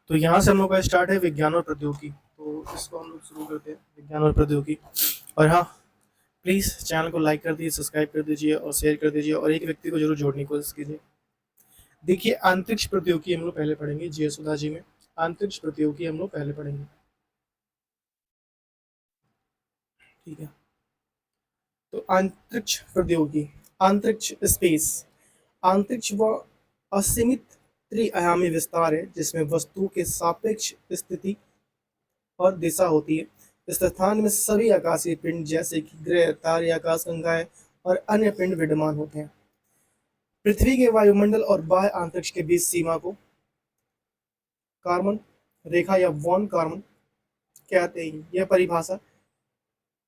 तो यहाँ से हम लोग का स्टार्ट है विज्ञान और प्रौद्योगिकी। तो इसको हम लोग शुरू करते हैं, विज्ञान और प्रौद्योगिकी। और हाँ, प्लीज़ चैनल को लाइक कर दीजिए, सब्सक्राइब कर दीजिए और शेयर कर दीजिए और एक व्यक्ति को जरूर जोड़ने की कोशिश कीजिए। देखिए, अंतरिक्ष प्रौद्योगिकी हम लोग पहले पढ़ेंगे जी सुधा जी में। अंतरिक्ष प्रौद्योगिकी हम लोग पहले पढ़ेंगे, ठीक है। तो अंतरिक्ष प्रौद्योगिकी, अंतरिक्ष स्पेस, अंतरिक्ष व असीमित त्रिआयामी विस्तार है जिसमें वस्तु के सापेक्ष स्थिति और दिशा होती है। इस स्थान में सभी आकाशीय पिंड जैसे कि ग्रह, तारे, आकाशगंगाएं और अन्य पिंड विद्यमान होते हैं। पृथ्वी के वायुमंडल और बाह्य अंतरिक्ष के बीच सीमा को कार्बन रेखा या वॉन कार्बन कहते हैं। यह परिभाषा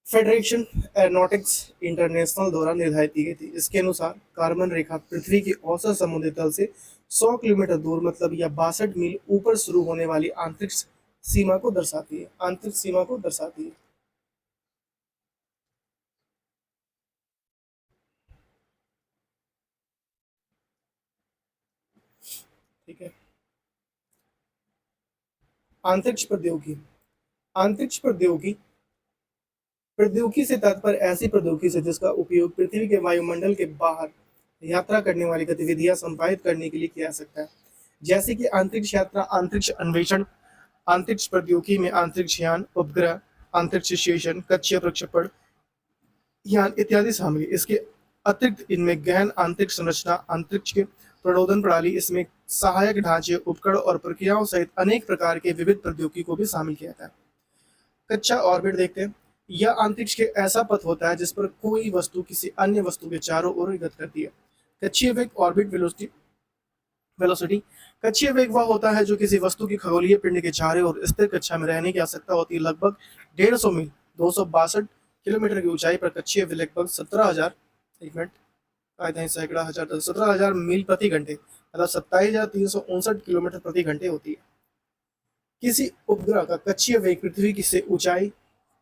फेडरेशन एरोनॉटिक्स इंटरनेशनल द्वारा निर्धारित की गई थी। इसके अनुसार कार्बन रेखा पृथ्वी की औसत समुद्री तल से 100 किलोमीटर दूर मतलब या 62 मील ऊपर शुरू होने वाली अंतरिक्ष सीमा को दर्शाती है। अंतरिक्ष सीमा को दर्शाती है, ठीक है। अंतरिक्ष प्रौद्योगिकी, अंतरिक्ष प्रौद्योगिकी, प्रौद्योगिकी से तात्पर्य ऐसी प्रौद्योगिकी से जिसका उपयोग पृथ्वी के वायुमंडल के बाहर यात्रा करने वाली गतिविधियां संपादित करने के लिए किया जा सकता है, जैसे कि अंतरिक्ष यात्रा, अंतरिक्ष अन्वेषण। अंतरिक्ष प्रौद्योगिकी में अंतरिक्ष यान, उपग्रह, अंतरिक्ष स्टेशन, कक्षीय प्रक्षेपण यान इत्यादि शामिल है। इसके अतिरिक्त इनमें गहन अंतरिक्ष संरचना, अंतरिक्ष के प्रणोदन प्रणाली, इसमें सहायक ढांचे, उपकरण और प्रक्रियाओं सहित अनेक प्रकार के विविध प्रौद्योगिकी को भी शामिल किया जाता है। कच्चा ऑर्बिट देखते हैं। यह अंतरिक्ष के ऐसा पथ होता है जिस पर कोई वस्तु किसी अन्य वस्तु के चारों ओर गति करती है। कक्षीय वेग, ऑर्बिट वेलोसिटी, वेलोसिटी। कक्षीय वेग वह होता है जो किसी वस्तु की खगोलीय पिंड के चारों ओर स्थिर कक्षा में रहने की आवश्यकता होती है। लगभग 150 मील 262 किलोमीटर की ऊंचाई पर कक्षीय वेग लगभग 17,000 एक मिनट सैकड़ा हजार 17,000 मील प्रति घंटे मतलब 27,359 किलोमीटर प्रति घंटे होती है। किसी उपग्रह का कक्षीय वेग पृथ्वी की से ऊंचाई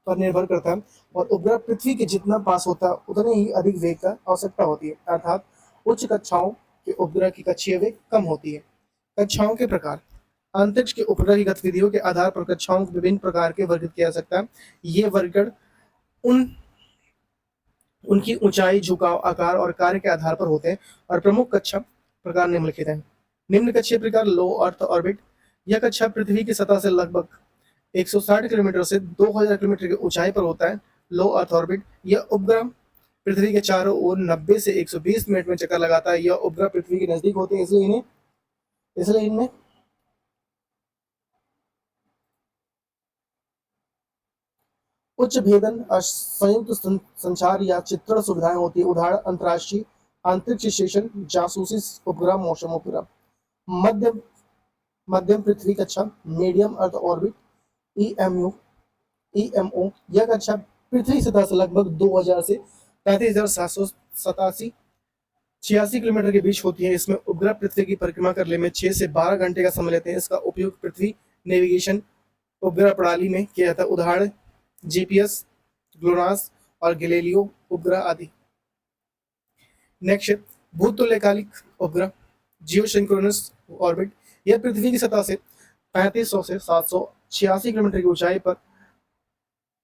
पर निर्भर करता है और उपग्रह पृथ्वी के जितना पास होता है उतने ही अधिक वेग का आवश्यकता होती है, अर्थात उच्च कक्षाओं के उपग्रह की कक्षीय वेग कम होती है। कक्षाओं के प्रकार, अंतरिक्ष के उपग्रह की गतिविधियों के आधार पर कक्षाओं को विभिन्न प्रकार के वर्गीकृत किया जा सकता है। ये वर्गीकरण उनकी ऊंचाई, झुकाव, आकार और कार्य के आधार पर होते हैं और प्रमुख कक्षा प्रकार निम्नलिखित हैं। निम्न कक्षीय प्रकार, लो अर्थ ऑर्बिट। यह कक्षा पृथ्वी की सतह से लगभग 160 किलोमीटर से 2000 किलोमीटर की ऊंचाई पर होता है। लो अर्थ ऑर्बिट, यह उपग्रह पृथ्वी के चारों ओर 90 से 120 मिनट में चक्कर लगाता है। यह उपग्रह पृथ्वी के नजदीक होते हैं, इसलिए इनमें उच्च भेदन, संयुक्त संचार या चित्रण सुविधाएं होती है। उदाहरण अंतर्राष्ट्रीय अंतरिक्ष स्टेशन, जासूसी उपग्रह, मौसम उपग्रह। मध्यम मध्यम पृथ्वी कक्षा, medium earth orbit, EMU EMO. यह कक्षा पृथ्वी सतह से लगभग 2000 से 35,787 86 किलोमीटर के बीच होती है। इसमें उपग्रह पृथ्वी की परिक्रमा करने में 6 से 12 घंटे का समय लेते हैं। इसका उपयोग पृथ्वी नेविगेशन उपग्रह प्रणाली में किया जाता है। उदाहरण जीपीएस, ग्लोनास और गैलीलियो उपग्रह आदि। नेक्स्ट, भूतुल्यकालिक उपग्रह, जियोसिंक्रोनस ऑर्बिट। यह पृथ्वी की सतह से 3500 से 786 किलोमीटर की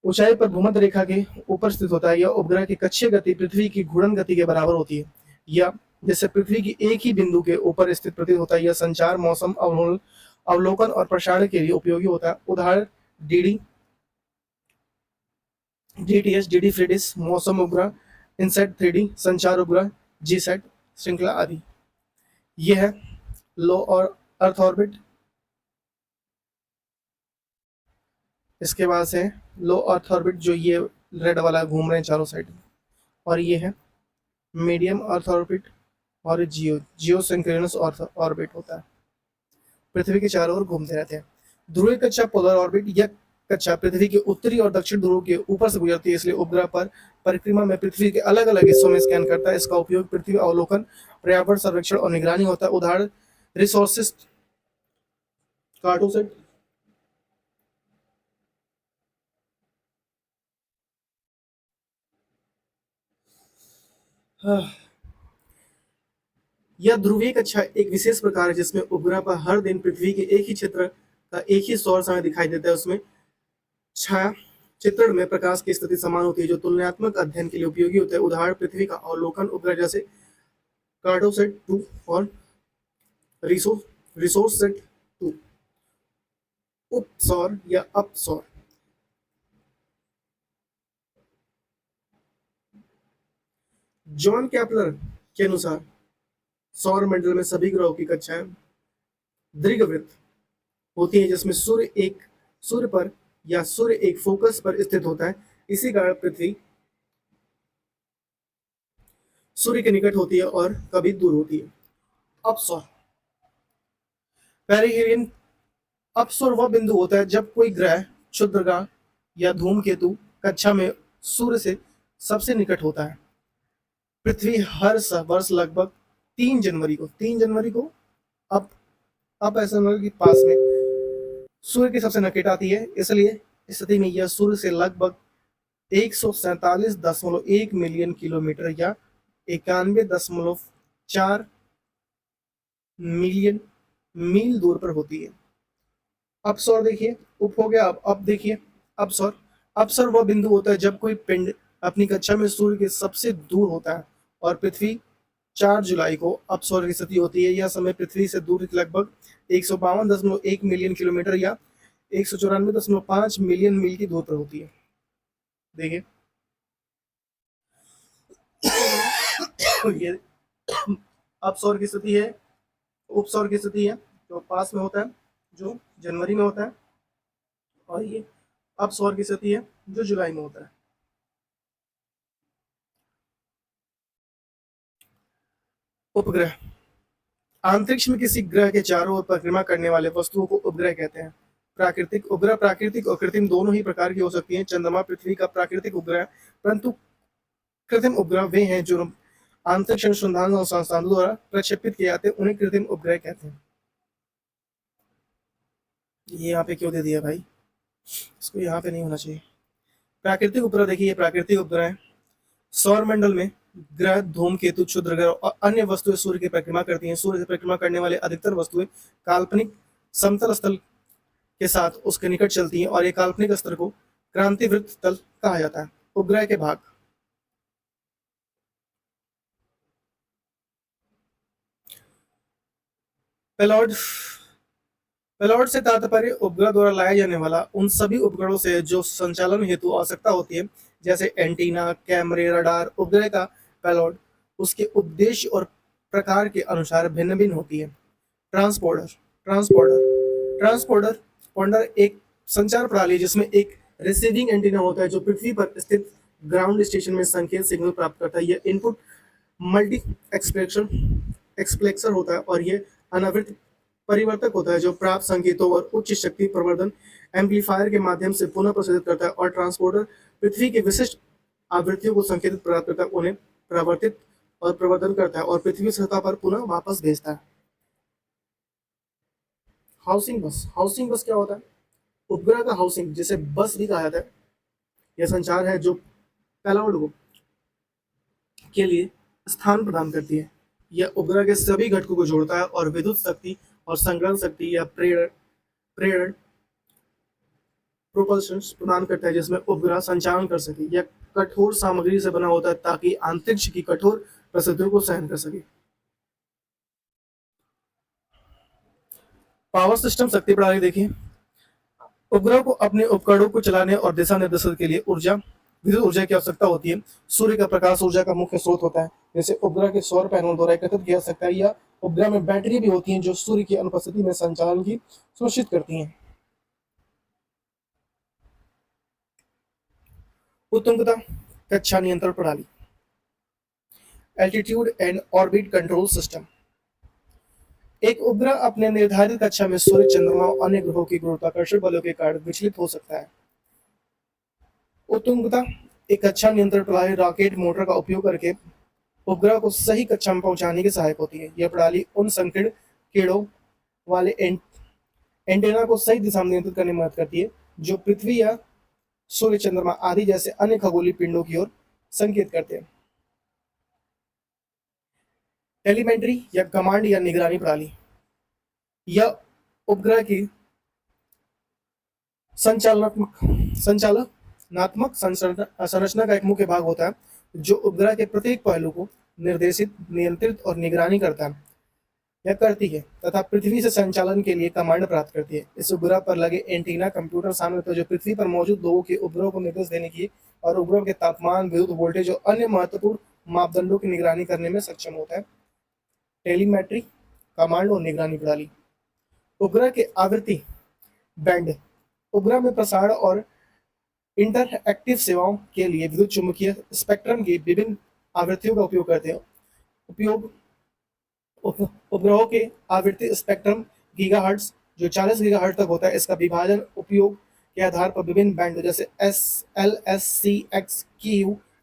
ऊंचाई पर भूमध्य रेखा के ऊपर स्थित होता है। यह उपग्रह की कक्षीय गति पृथ्वी की घूर्णन गति के बराबर होती है। यह जैसे पृथ्वी की एक ही बिंदु के ऊपर स्थित प्रतीत होता है। यह संचार, मौसम अवलोकन और प्रसारण के लिए उपयोगी होता है। उदाहरण डीटीएस, डीडी फ्रीडिस, मौसम उपग्रह, इनसेट 3D, संचार उपग्रह, जीसैट श्रृंखला आदि। यह है लो और अर्थ ऑर्बिट। इसके बाद से लो अर्थ ऑर्बिट, जो ये रेड वाला घूम रहे हैं चारों साइड, और ये है मीडियम अर्थ ऑर्बिट और जियो सिंक्रोनस ऑर्बिट होता है, पृथ्वी के चारों ओर घूमते रहते हैं। ध्रुवीय कक्षा, पोलर ऑर्बिट। यह कक्षा पृथ्वी के उत्तरी और दक्षिण ध्रुव के ऊपर से गुजरती है, इसलिए उपग्रह पर परिक्रमा में पृथ्वी के अलग अलग हिस्सों में स्कैन करता है। इसका उपयोग पृथ्वी अवलोकन, पर्यावरण सर्वेक्षण और निगरानी होता है। उदाहरण रिसोर्सेस, कार्टोसेट, यह ध्रुवीय कक्षा एक विशेष प्रकार है जिसमें उपग्रह पर हर दिन पृथ्वी के एक ही क्षेत्र का एक ही सौर समय दिखाई देता है, उसमें छाया चित्रण में प्रकाश की स्थिति समान होती है, जो तुलनात्मक अध्ययन के लिए उपयोगी होता है। उदाहरण पृथ्वी का अवलोकन उपग्रह जैसे कार्टोसैट 2 और रिसोर्ससेट 2। उपसौर या अपसौर। जॉन केपलर के अनुसार सौर मंडल में सभी ग्रहों की कक्षाएं दीर्घवृत्त होती है, जिसमें सूर्य पर या सूर्य एक फोकस पर स्थित होता है। इसी कारण पृथ्वी सूर्य के निकट होती है और कभी दूर होती है। अपसौर पेरिहेलियन अपसौर वह बिंदु होता है जब कोई ग्रह, क्षुद्रग्रह या धूमकेतु कक्षा में सूर्य से सबसे निकट होता है। पृथ्वी हर वर्ष लगभग 3 जनवरी को अब ऐसा के पास में सूर्य के सबसे निकट आती है। इसलिए स्थिति में यह सूर्य से लगभग 147.1 मिलियन किलोमीटर या 91.4 मिलियन मील दूर पर होती है। अपसौर देखिए, उप हो गया। अब देखिए अपसौर। अपसौर वह बिंदु होता है जब कोई पिंड अपनी कक्षा में सूर्य के सबसे दूर होता है और पृथ्वी 4 जुलाई को अपसौर की स्थिति होती है। यह समय पृथ्वी से दूर लगभग 152.1 मिलियन किलोमीटर या 194.5 मिलियन मील की दूर पर होती है। देखिए ये अपसौर की स्थिति है। उपसौर की स्थिति है जो पास में होता है, जो जनवरी में होता है, और ये अपसौर की स्थिति है जो जुलाई में होता है। उपग्रह अंतरिक्ष में किसी ग्रह के चारों ओर परिक्रमा करने वाले वस्तुओं को उपग्रह कहते हैं। प्राकृतिक उपग्रह प्राकृतिक और कृत्रिम दोनों ही प्रकार की हो सकती हैं। चंद्रमा पृथ्वी का प्राकृतिक उपग्रह, परंतु कृत्रिम उपग्रह वे हैं जो अंतरिक्ष अनुसंधान संस्थानों द्वारा प्रक्षेपित किए जाते हैं, उन्हें कृत्रिम उपग्रह कहते हैं। ये यहाँ पे क्यों दे दिया भाई, इसको यहाँ पे नहीं होना चाहिए। प्राकृतिक उपग्रह देखिए, प्राकृतिक उपग्रह सौर मंडल में ग्रह, धूमकेतु, क्षुद्र ग्रह और अन्य वस्तुएं सूर्य की परिक्रमा करती हैं। सूर्य की परिक्रमा करने वाले अधिकतर वस्तुएं काल्पनिक समतल स्थल के साथ उसके निकट चलती हैं और एक काल्पनिक स्तर को क्रांतिवृत्त तल कहा जाता है। उपग्रह के भाग पेलॉड पेलॉड से तात्पर्य उपग्रह द्वारा लाया जाने वाला उन सभी उपग्रहों से जो संचालन हेतु आवश्यकता होती है, जैसे एंटीना, कैमरे, रडार। उपग्रह का पेलॉड उसके उद्देश्य और प्रकार के अनुसार भिन्न भिन्न होती है। ट्रांसपोर्टर ट्रांसपोर्टर ट्रांसपोर्टर पॉन्डर एक संचार प्रणाली जिसमें एक रिसीविंग एंटीना होता है जो पृथ्वी पर स्थित ग्राउंड स्टेशन में संकेत सिग्नल प्राप्त करता है। यह इनपुट मल्टी एक्सप्लेक्सर होता है और यह अनावृत परिवर्तक होता है जो प्राप्त संकेतों और उच्च शक्ति प्रवर्धन एम्पलीफायर के माध्यम से पुनः प्रसारित करता है। और ट्रांसपोर्टर पृथ्वी के विशिष्ट आवृत्तियों को संकेतित प्राप्त करता है, उन्हें प्रवर्तित और प्रवर्धन करता है और पृथ्वी सतह पर पुनः वापस भेजता है। हाउसिंग बस क्या होता है? उपग्रह का हाउसिंग, जिसे बस भी कहा जाता है, यह संचार है जो पेलोड को के लिए स्थान प्रदान करती है। यह उपग्रह के सभी घटकों को जोड़ता है और विद्युत शक्ति और संग्रहण शक्ति या प्रेरण प्रोपल्शन प्रदान करता है जिसमें उपग्रह संचालन कर सके। यह कठोर सामग्री से बना होता है ताकि अंतरिक्ष की कठोर परिस्थितियों को सहन कर सके। पावर सिस्टम शक्ति प्रणाली देखिए। उपग्रह को अपने उपकरणों को चलाने और दिशा निर्देशन के लिए विद्युत ऊर्जा की आवश्यकता होती है। सूर्य का प्रकाश ऊर्जा का मुख्य स्रोत होता है, जैसे उपग्रह के सौर पैनल द्वारा एकत्रित किया जा सकता है, या उपग्रह में बैटरी भी होती हैं जो सूर्य की अनुपस्थिति में संचालन की सुनिश्चित करती हैं। उत्तुंगता कक्षा नियंत्रण प्रणाली, altitude and orbit control system. एक उपग्रह अपने निर्धारित कक्षा में सूर्य, चंद्रमा और अन्य ग्रहों की गुरुत्वाकर्षण बलों के कारण विचलित हो सकता है। उत्तुंगता एक कक्षा नियंत्रण प्रणाली रॉकेट मोटर का उपयोग करके उपग्रह को सही कक्षा में पहुंचाने की सहायक होती है। यह प्रणाली उन संकीर्ण किरणों वाले एंटेना को सही दिशा में नियंत्रित करने में मदद करती है जो पृथ्वी या सूर्य, चंद्रमा आदि जैसे अन्य खगोलीय पिंडों की ओर संकेत करते हैं। टेलीमेट्री या कमांड या निगरानी प्रणाली, यह उपग्रह की संचालनात्मक संचालनात्मक संरचना का एक मुख्य भाग होता है जो उपग्रह के प्रत्येक पहलू को निर्देशित, नियंत्रित और निगरानी करता है या करती है तथा पृथ्वी से संचालन के लिए कमांड प्राप्त करती है। इस उपग्रह पर लगे एंटीना कंप्यूटर शामिल होते हैं जो पृथ्वी पर मौजूद लोगों के उपग्रह को निर्देश देने की और उपग्रह के तापमान, विद्युत वोल्टेज और अन्य महत्वपूर्ण मापदंडों की निगरानी करने में सक्षम होता है। टेलीमेट्री, कमांड और निगरानी प्रणाली। उपग्रह के आवृत्ति बैंड उपग्रह में प्रसारण और इंटरएक्टिव सेवाओं के लिए विद्युत चुम्बकीय स्पेक्ट्रम की विभिन्न आवृत्तियों का उपयोग करते हैं। उपग्रहों के आवृत्ति स्पेक्ट्रम गीगाहर्ट्ज जो 40 गीगाहर्ट्ज तक होता है। इसका विभाजन उपयोग के आधार पर विभिन्न बैंड जैसे LSC,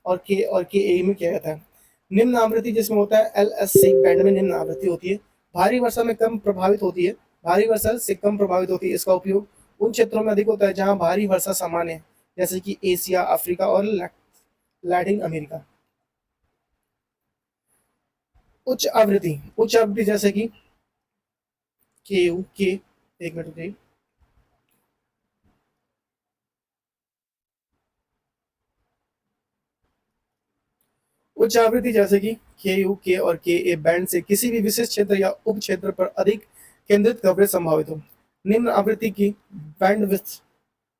और KA में किया जाता है। निम्न आवृत्ति जिसमें होता है LSC बैंड में निम्न आवृत्ति होती है, भारी वर्षा में कम प्रभावित होती है, भारी वर्षा से कम प्रभावित होती है। इसका उपयोग उन क्षेत्रों में अधिक होता है जहां भारी वर्षा सामान्य है, जैसे कि एशिया, अफ्रीका और लैटिन अमेरिका। उच्च आवृत्ति जैसे कि KU, एक मिनट रुकिए। उच्च आवृत्ति जैसे कि KU, और KA बैंड से किसी भी विशेष क्षेत्र या उप क्षेत्र पर अधिक केंद्रित कवरेज संभावित हो। निम्न आवृत्ति की बैंड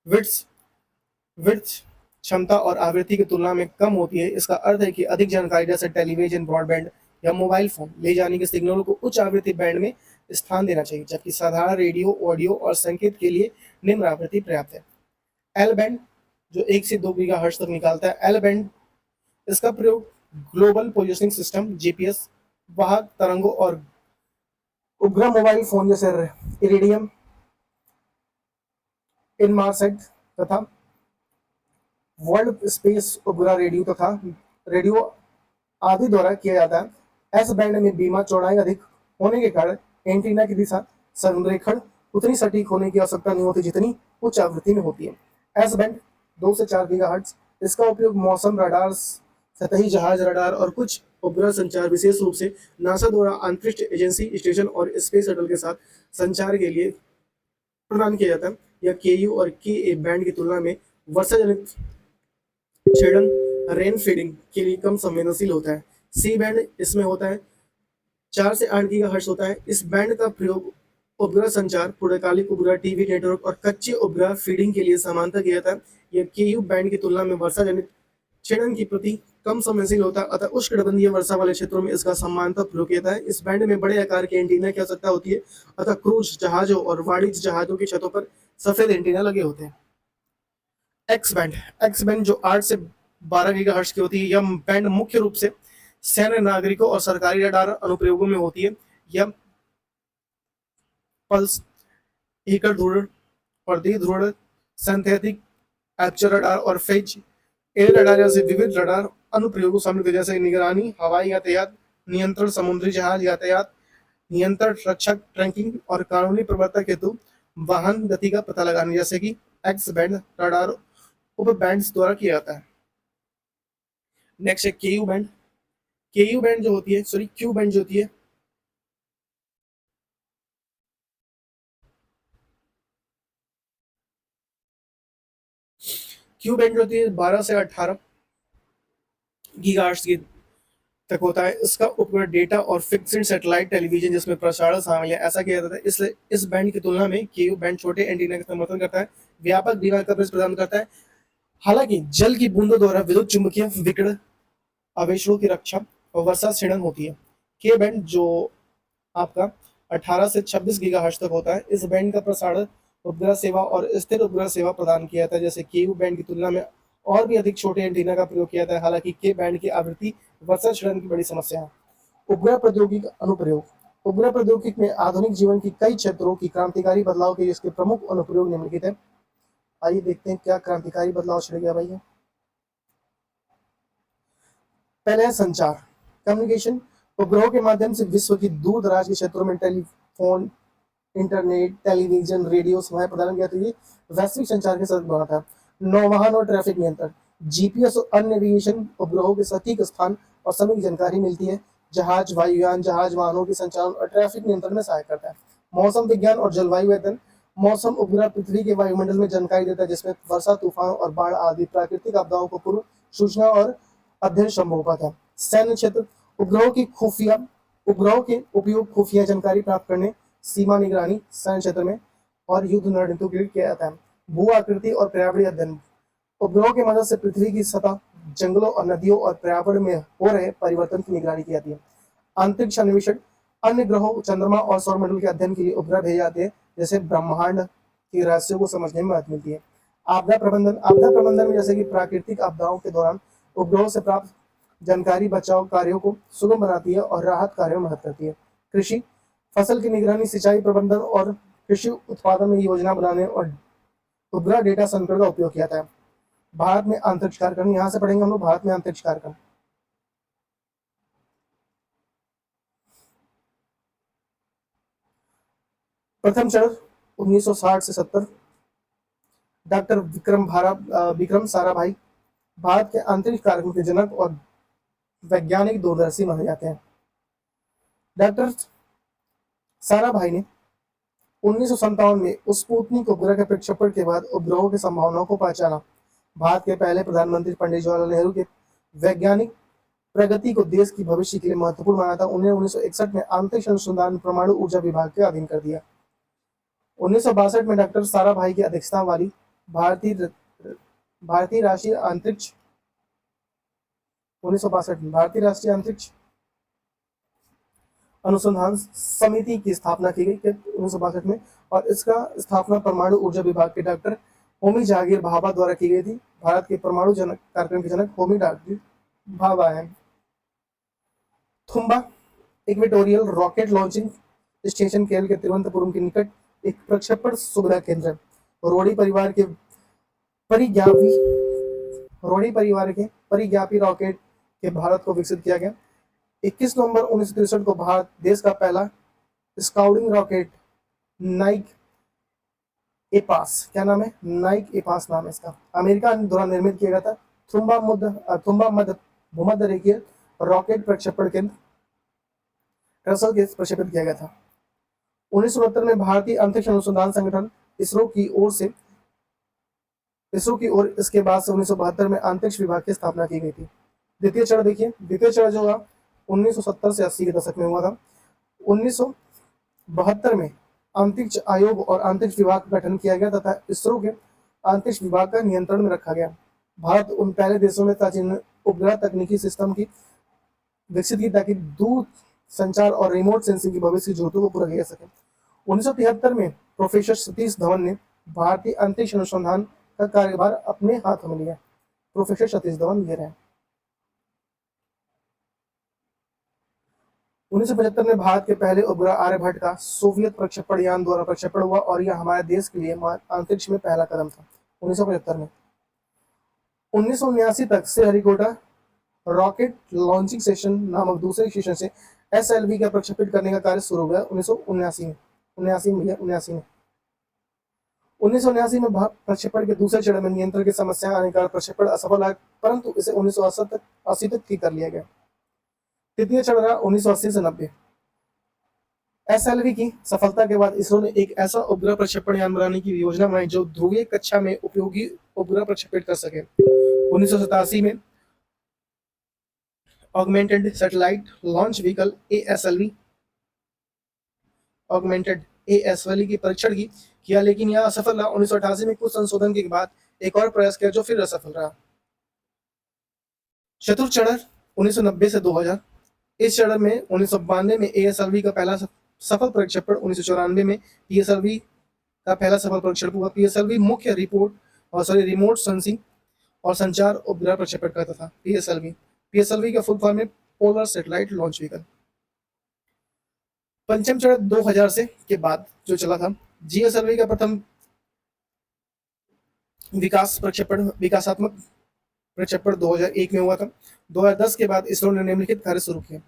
विड्थ क्षमता और आवृत्ति की तुलना में कम होती है। इसका अर्थ है कि अधिक जानकारी जैसे टेलीविजन, ब्रॉडबैंड या मोबाइल फोन ले जाने के सिग्नलों को उच्च आवृत्ति बैंड में स्थान देना चाहिए, जबकि साधारण रेडियो, ऑडियो और संकेत के लिए निम्न आवृत्ति पर्याप्त है। एल बैंड जो 1 से 2 गीगाहर्ट्ज तक निकालता है। एल बैंड इसका प्रयोग ग्लोबल पोजिशनिंग सिस्टम, GPS, वाहक तरंगों और उपग्रह मोबाइल फोन जैसे इरिडियम, इनमारसेट तथा वर्ल्ड स्पेस उपग्रह रेडियो आदि द्वारा किया जाता है। एस बैंड में बीमा चौड़ाई अधिक होने के कारण एंटीना की दिशा संरेखण उतनी सटीक होने की आवश्यकता नहीं होती जितनी उच्च आवृत्ति में होती है। एस बैंड 2 से 4 गीगाहर्ट्ज। इसका उपयोग मौसम रडार, सतही जहाज रडार और कुछ उपग्रह संचार, विशेष रूप से नासा द्वारा अंतरिक्ष एजेंसी स्टेशन और स्पेस शटल के साथ संचार के लिए प्रदान किया जाता है। यह KU और KA बैंड की तुलना में वर्षा जनित छेड़न, रेन फीडिंग के लिए कम संवेदनशील होता है। सी बैंड इसमें होता है 4 से 8 गीगाहर्ट्ज होता है। इस बैंड का प्रयोग उपग्रह संचार, पूर्णकालिक उपग्रह, टीवी नेटवर्क और कच्चे उपग्रह फीडिंग के लिए समानांतर किया जाता है। यह KU बैंड की तुलना में वर्षा जनित छेड़न की प्रति कम संवेदनशील होता है, अतः उष्णकटिबंधीय वर्षा वाले क्षेत्रों में इसका समानांतर प्रयोग किया जाता है। इस बैंड में बड़े आकार के एंटीना की आवश्यकता होती है, अतः क्रूज जहाजों और वाणिज्य जहाजों की छतों पर सफेद एंटीना लगे होते हैं। एक्स बैंड जो 8 से 12 गीगाहर्ट्ज की होती है। यह बैंड मुख्य रूप से सैन्य, नागरिकों और सरकारी रडार अनुप्रयोगों में होती है। यह पल्स, एकल ध्रुव और द्विध्रुव, सिंथेटिक एपर्चर रडार और फेज एयर रडार जैसे विविध रडार अनुप्रयोगों शामिल है, जैसे निगरानी, हवाई यातायात नियंत्रण, समुद्री जहाज यातायात नियंत्रण, रक्षक, ट्रैकिंग और कानूनी प्रवर्तक हेतु वाहन गति का पता लगाने, जैसे कि एक्स बैंड रडार उप बैंड्स द्वारा किया जाता है। नेक्स्ट है क्यू बैंड। क्यू बैंड जो होती है क्यू बैंड जो होती है 12 से 18 गीगाहर्ट्ज की तक होता है। इसका उपयोग डेटा और फिक्स्ड सैटेलाइट टेलीविजन जिसमें प्रसारण शामिल है ऐसा किया जाता है। इसलिए इस बैंड की तुलना में क्यू बैंड छोटे एंटीना का समर्थन करता है, व्यापक बीमा कवरेज प्रदान करता है। हालांकि जल की बूंदों द्वारा विद्युत चुंबकीय विकिरण, आवेशों की रक्षा और वर्षा क्षीणन होती है। के बैंड जो आपका 18 से 26 गीगाहर्ट्ज तक होता है। इस बैंड का प्रसारण उपग्रह सेवा और स्थिर उपग्रह सेवा प्रदान किया जाता है, जैसे केयू बैंड की तुलना में और भी अधिक छोटे एंटीना का प्रयोग किया जाता है। हालांकि के बैंड की आवृत्ति वर्षा क्षीणन की बड़ी समस्या है। उपग्रह प्रौद्योगिकी अनुप्रयोग। उपग्रह प्रौद्योगिकी में आधुनिक जीवन की कई क्षेत्रों की क्रांतिकारी बदलाव के इसके प्रमुख अनुप्रयोग निम्नलिखित है। आइए देखते हैं क्या क्रांतिकारी बदलाव छिड़ गया भैया। पहले है संचार, कम्युनिकेशन। उपग्रहों के माध्यम से विश्व की दूर दराज के क्षेत्रों में टेलीफोन, इंटरनेट, टेलीविजन, रेडियो सेवाएं प्रदान किया, तो ये वैश्विक संचार के साथ बढ़ा था। नौवहन और ट्रैफिक नियंत्रण, जीपीएस और अन्य नेविगेशन उपग्रहों के सटीक स्थान और समय की जानकारी मिलती है। जहाज, वायुयान, जहाज वाहनों के संचालन और ट्रैफिक नियंत्रण में सहायता करता है। मौसम विज्ञान और जलवायु अध्ययन, मौसम उपग्रह पृथ्वी के वायुमंडल में जानकारी देता है, जिसमें वर्षा, तूफान और बाढ़ आदि प्राकृतिक आपदाओं को पूर्व सूचना और अध्ययन संभव हो पाता है। सैन्य क्षेत्र उपग्रहों के उपयोग खुफिया जानकारी प्राप्त करने, सीमा निगरानी, सैन्य क्षेत्र में और युद्ध रणनीतियों के लिए किया जाता है। भू आकृति और पर्यावरणीय अध्ययन उपग्रहों की मदद से पृथ्वी की सतह, जंगलों और नदियों और पर्यावरण में हो रहे परिवर्तन की निगरानी की जाती है। अंतरिक्ष अन्वेषण अन्य ग्रहों, चंद्रमा और सौरमंडल के अध्ययन के लिए उपग्रह भेजे जाते हैं, जैसे ब्रह्मांड के रहस्यों को समझने में मदद मिलती है। आपदा प्रबंधन में जैसे कि प्राकृतिक आपदाओं के दौरान उपग्रहों से प्राप्त जानकारी बचाव कार्यों को सुगम बनाती है और राहत कार्यों में मदद करती है। कृषि फसल की निगरानी, सिंचाई प्रबंधन और कृषि उत्पादन में योजना बनाने और उपग्रह डेटा संकलन का उपयोग किया जाता है। भारत में अंतरिक्ष कार्यक्रम, यहाँ से पढ़ेंगे हम लोग भारत में अंतरिक्ष कार्यक्रम। प्रथम चरण 1960 से 70, डॉक्टर विक्रम साराभाई भारत के अंतरिक्ष कार्यक्रम के जनक और वैज्ञानिक दूरदर्शी माने जाते हैं। डॉक्टर साराभाई ने 1957 में स्पुतनिक उपग्रह के प्रक्षेपण के बाद उपग्रहों की संभावनाओं को पहचाना। भारत के पहले प्रधानमंत्री पंडित जवाहरलाल नेहरू के वैज्ञानिक प्रगति को देश की भविष्य के लिए महत्वपूर्ण माना था। उन्हें 1961 में अंतरिक्ष अनुसंधान परमाणु ऊर्जा विभाग के अधीन कर दिया। 1962 में डॉक्टर साराभाई की अध्यक्षता वाली भारतीय राष्ट्रीय अंतरिक्ष 1962 में भारतीय राष्ट्रीय अंतरिक्ष अनुसंधान समिति की स्थापना की गई 1962 में, और इसका स्थापना परमाणु ऊर्जा विभाग के डॉक्टर होमी जहांगीर भाभा द्वारा की गई थी। भारत के परमाणु कार्यक्रम के जनक होमी जहांगीर भाभा है। Thumba equatorial rocket launching station Kerala के तिरुवनंतपुरम के निकट एक प्रक्षेपण सुविधा केंद्र है। रोडी परिवार के परिज्ञापी रॉकेट के भारत को विकसित किया गया। 21 नवंबर 1963 को भारत देश का पहला स्काउटिंग रॉकेट नाइक एपास, क्या नाम है, नाइक एपास नाम है इसका, अमेरिका द्वारा निर्मित किया गया था। थुम्बा मध्य भूमध्य रेखीय रॉकेट प्रक्षेपण केंद्र रसल के प्रक्षेपित किया गया था। 1969 में भारतीय अंतरिक्ष अनुसंधान संगठन इसरो की ओर इसके बाद से 1972 में अंतरिक्ष विभाग की स्थापना की गई थी। द्वितीय चरण देखिए, द्वितीय चरण जो हुआ 1970 से 80 के दशक में हुआ था। 1972 में अंतरिक्ष आयोग और अंतरिक्ष विभाग का गठन किया गया तथा इसरो के अंतरिक्ष विभाग का नियंत्रण में रखा गया। भारत उन पहले देशों में था जिन्होंने उपग्रह तकनीकी सिस्टम की विकसित की ताकि दूर संचार और रिमोट सेंसिंग की भविष्य की जरूरतों को पूरा किया सके। 1973 में प्रोफेसर सतीश धवन ने भारतीय अंतरिक्ष अनुसंधान का कार्यभार अपने हाथों में लिया। प्रोफेसर सतीश धवन ये रहे। 1975 में भारत के पहले उपग्रह आर्यभट्ट का सोवियत प्रक्षेपण यान द्वारा प्रक्षेपण हुआ और यह हमारे देश के लिए अंतरिक्ष में पहला कदम था। 1975 में 1979 तक श्रीहरिकोटा रॉकेट लॉन्चिंग स्टेशन नामक दूसरे स्टेशन से SLV का प्रक्षेपित करने का कार्य शुरू हुआ 1979 में। 1979 में प्रक्षेपण के दूसरे चरण में नियंत्रण की समस्या आने के कारण प्रक्षेपण असफल है, परंतु इसे 1980 तक ठीक कर लिया गया। तृतीय चरण रहा 1980 से 90। SLV की सफलता के बाद इसरो ने एक ऐसा उपग्रह प्रक्षेपण यान बनाने की योजना बनाई जो ध्रुवीय कक्षा में उपयोगी उपग्रह प्रक्षेपित कर सके। 1987 में augmented satellite launch vehicle ASLV की परीक्षण किया, लेकिन यह असफल रहा। 1988 में कुछ संशोधन के बाद एक और प्रयास किया जो फिर असफल रहा। चतुर्थ चरण 1990 से 2000। इस चरण में 1992 में ASLV का पहला सफल प्रक्षेपण, 1994 में PSLV का पहला सफल प्रक्षेपण हुआ। PSLV मुख्य रिमोट सेंसिंग और संचार उपग्रह प्रक्षेपण करता था। PSLV का फुल फॉर्म है पोलर सैटेलाइट लॉन्च व्हीकल। पंचम चरण 2000 से के बाद जो चला था, GSLV का प्रथम विकासात्मक प्रक्षेपण 2001 में हुआ था। 2010 के बाद इसरो ने निम्नलिखित कार्य शुरू किए।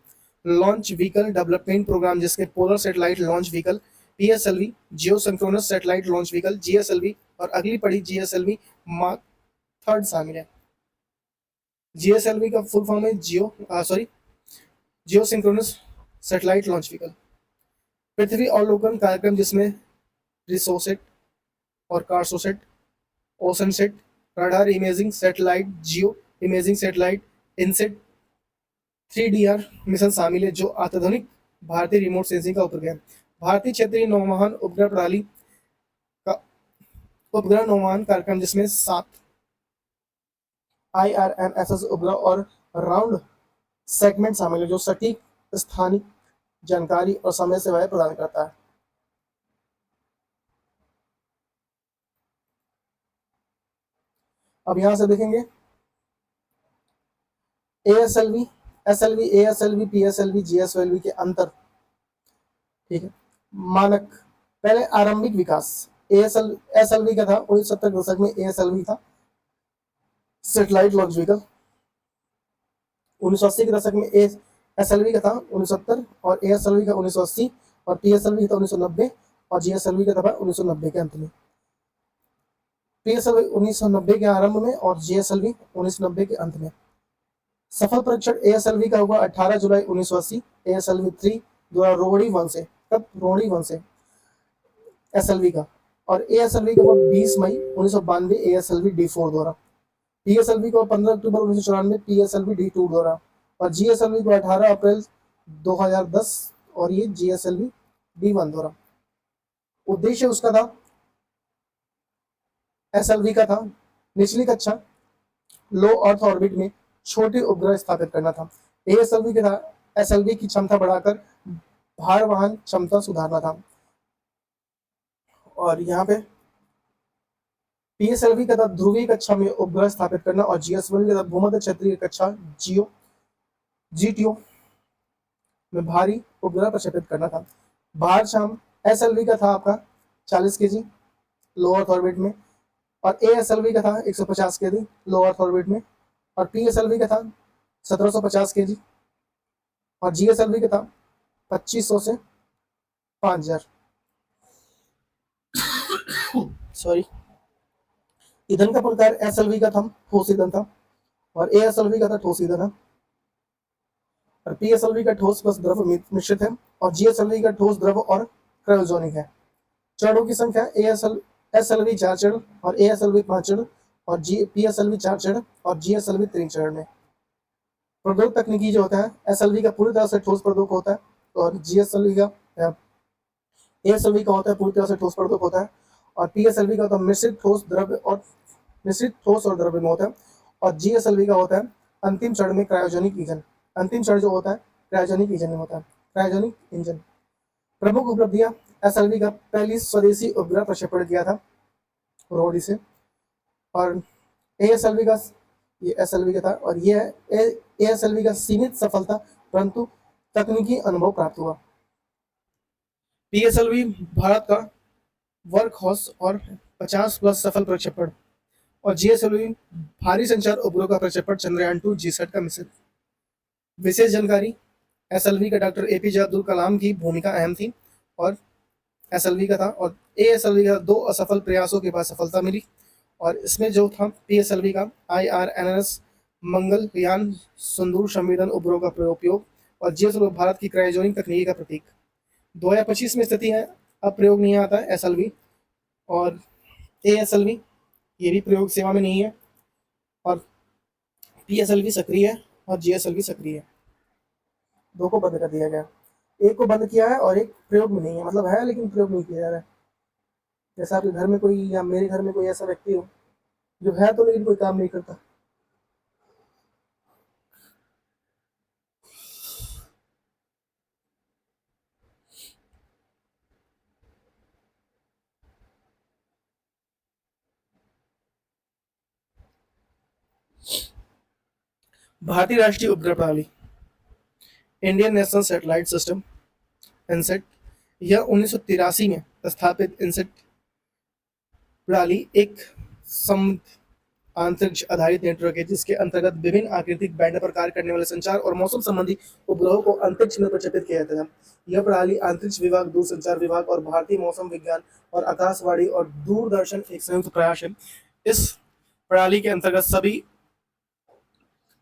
लॉन्च व्हीकल डेवलपमेंट प्रोग्राम, जिसके polar satellite launch vehicle PSLV, geosynchronous satellite launch vehicle GSLV और अगली पड़ी GSLV मार्क 3 शामिल है। GSLV का फुल फॉर्म है geosynchronous satellite launch vehicle. पृथ्वी अवलोकन कार्यक्रम, जिसमें रिसोसेट और Cartosat, Oceansat, radar imaging satellite, geo imaging satellite, INSAT, 3DR mission शामिल है जो अत्याधुनिक भारतीय रिमोट सेंसिंग का उपग्रह। भारतीय क्षेत्रीय नौवहन उपग्रह प्रणाली का उपग्रह नौवहन कार्यक्रम जिसमें 7 IRMSS उपग्रह और राउंड सेगमेंट शामिल है जो सटीक स्थानिक जानकारी और समय सेवाएं प्रदान करता है। अब यहां से देखेंगे ASLV, SLV, ASLV, PSLV, GSLV के अंतर। ठीक है, मानक पहले आरंभिक विकास SLV का था 1970 के दशक में। ASLV था सैटेलाइट लॉन्च व्हीकल। 1980 के दशक में SLV का था 1970 और ASLV का 1980 और PSLV था 1990 और GSLV का था 1990 के अंत में। PSLV 1990 के आरंभ में और GSLV 1990 के अंत में। सफल परीक्षण ASLV का हुआ 18 जुलाई 1980 ASLV 3 द्वारा रोहिणी 1 से, कब रोहिणी 1 से SLV का, और ASLV का हुआ 20 मई 1992 ASLV D4 द्वारा। PSLV को 15 अक्टूबर 1994 PSLV D2 द्वारा और GSLV को 18 अप्रैल 2010 और ये GSLV D1 द्वारा। उद्देश्य उसका था SLV का था निचली कक्षा लो अर्थ ऑर्बिट में छोटे उपग्रह स्थापित करना था। ASLV का था SLV की क्षमता बढ़ाकर भार वहन क्षमता सुधारना था। और यहाँ पे PSLV का था ध्रुवीय कक्षा में उपग्रह स्थापित करना और GSLV का था भूमध्य क्षेत्रीय कक्षा GTO में भारी उपग्रह प्रक्षेपित करना था। भार क्षम SLV का था आपका 40 kg लो अर्थ ऑर्बिट में और ASLV का था 150 kg लो अर्थ ऑर्बिट में और PSLV का था 1750 kg और GSLV का था 2500 से 5000। सॉरी, ईंधन का प्रकार SLV का था ठोस ईंधन था और ASLV का था ठोस ईंधन है और PSLV का ठोस प्लस द्रव मिश्रित है और GSLV का ठोस द्रव और क्रायोजेनिक है। चरणों की संख्या SLV 4 चरण और ASLV 5 चरण और PSLV 4 चरण और GSLV 3 चरण में। प्रदोक तकनीकी जो होता है SLV का पूरी तरह से ठोस प्रदोक होता है और ASLV का होता है पूरी तरह से ठोस प्रदोक होता है और PSLV का होता है मिश्रित ठोस और द्रव्य में होता है और GSLV का होता है अंतिम चरण में क्रायोजेनिक इंजन। अंतिम चरण जो होता है क्रायोजेनिक इंजन में होता है, क्रायोजेनिक इंजन। प्रमुख उपलब्धियां SLV का पहली स्वदेशी उपग्रह प्रक्षेपण किया था रोहिणी से और ASLV का ये SLV का था और ये ASLV का सीमित सफलता परंतु तकनीकी अनुभव प्राप्त हुआ। PSLV भारत का वर्क हॉर्स और 50 प्लस सफल प्रक्षेपण और GSLV भारी संचार उपग्रह का प्रक्षेपण चंद्रयान 2 GSAT का मिशन। विशेष जानकारी SLV का डॉक्टर APJ अब्दुल कलाम की भूमिका अहम थी और SLV का था और ASLV का 2 असफल प्रयासों के बाद सफलता मिली और इसमें जो था PSLV का IRNS मंगलयान सुदूर संवेदन उपग्रह का उपयोग और GSLV भारत की क्रायोजेनिक तकनीकी का प्रतीक। 2025 में स्थिति है, अब प्रयोग नहीं आता है SLV और ASLV ये भी प्रयोग सेवा में नहीं है और PSLV सक्रिय है और GSLV सक्रिय है। 2 को बंद कर दिया गया, एक को बंद किया है और एक प्रयोग में नहीं है, मतलब है लेकिन प्रयोग नहीं किया जा रहा है। जैसा आपके घर में कोई या मेरे घर में कोई ऐसा व्यक्ति हो जो है तो लेकिन कोई काम नहीं करता। भारतीय राष्ट्रीय उपग्रह प्रणाली Indian National Satellite System INSAT, यह 1983 में स्थापित इनसेट प्रणाली एक अंतरिक्ष आधारित नेटवर्क है जिसके अंतर्गत विभिन्न आकृतिक बैंड पर कार्य करने वाले संचार और मौसम संबंधी उपग्रहों को अंतरिक्ष में प्रक्षेपित किया जाता है। यह प्रणाली अंतरिक्ष विभाग, दूरसंचार विभाग और भारतीय मौसम विज्ञान और आकाशवाणी और दूरदर्शन एक संयुक्त प्रयास है। इस प्रणाली के अंतर्गत सभी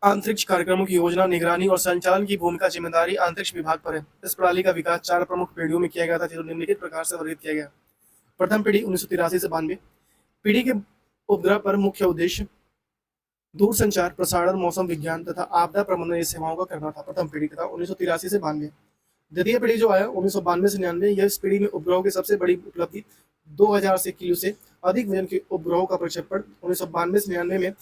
अंतरिक्ष कार्यक्रमों की योजना, निगरानी और संचालन की भूमिका जिम्मेदारी अंतरिक्ष विभाग पर है। इस प्रणाली का विकास 4 प्रमुख पीढ़ियों में किया गया था जो निम्नलिखित प्रकार से वर्गीकृत किया गया। प्रथम पीढ़ी 1983 से 92, पीढ़ी के उपग्रह पर मुख्य उद्देश्य दूरसंचार, प्रसारण, मौसम विज्ञान तथा आपदा प्रबंधन सेवाओं का करना था। प्रथम पीढ़ी तथा 1983 से 92। द्वितीय पीढ़ी जो आया 1992 से 99, यह इस पीढ़ी में उपग्रहों की सबसे बड़ी उपलब्धि 2000 से किलो से अधिक वजन के उपग्रहों का प्रक्षेपण 1992 से 99 में